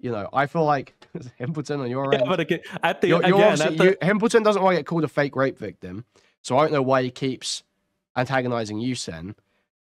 You know, I feel like Himpleton on your end. But again, Himpleton doesn't want to get called a fake rape victim, so I don't know why he keeps antagonizing you, Sen.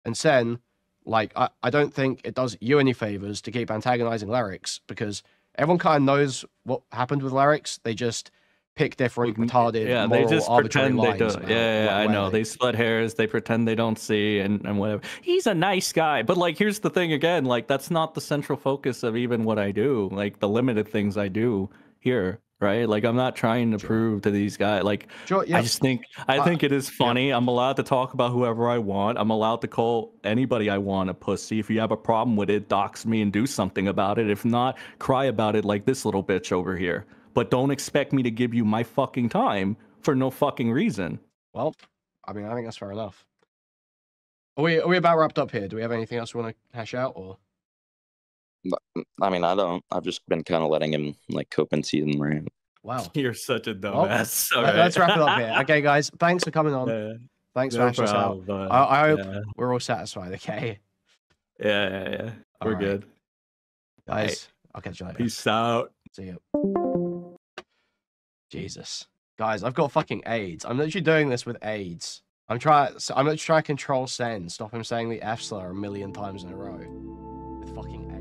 And Sen, like, I don't think it does you any favors to keep antagonizing Larix because everyone kind of knows what happened with Larix. They just pick different retarded, moral, they just arbitrary pretend they lines. don't. Yeah, I know. They split hairs. They pretend they don't see and whatever. He's a nice guy, but like, here's the thing again. Like, that's not the central focus of even what I do. Like, the limited things I do here, right? Like, I'm not trying to prove to these guys. Like, I just think it is funny. I'm allowed to talk about whoever I want. I'm allowed to call anybody I want a pussy. If you have a problem with it, dox me and do something about it. If not, cry about it like this little bitch over here. But don't expect me to give you my fucking time for no fucking reason. Well, I mean, I think that's fair enough. Are we about wrapped up here? Do we have anything else we want to hash out, or? I mean, I don't. I've just been kind of letting him like cope and see them rant. Wow, you're such a dumbass. Well, let's wrap it up here. Okay, guys, thanks for coming on. Thanks for hashing us out. I hope we're all satisfied. Okay. Yeah. We're good, guys. I'll catch you later. Peace out. See you. Jesus. Guys, I've got fucking AIDS. I'm literally doing this with AIDS. I'm literally trying to control Sen, stop him saying the F slur a million times in a row. With fucking AIDS.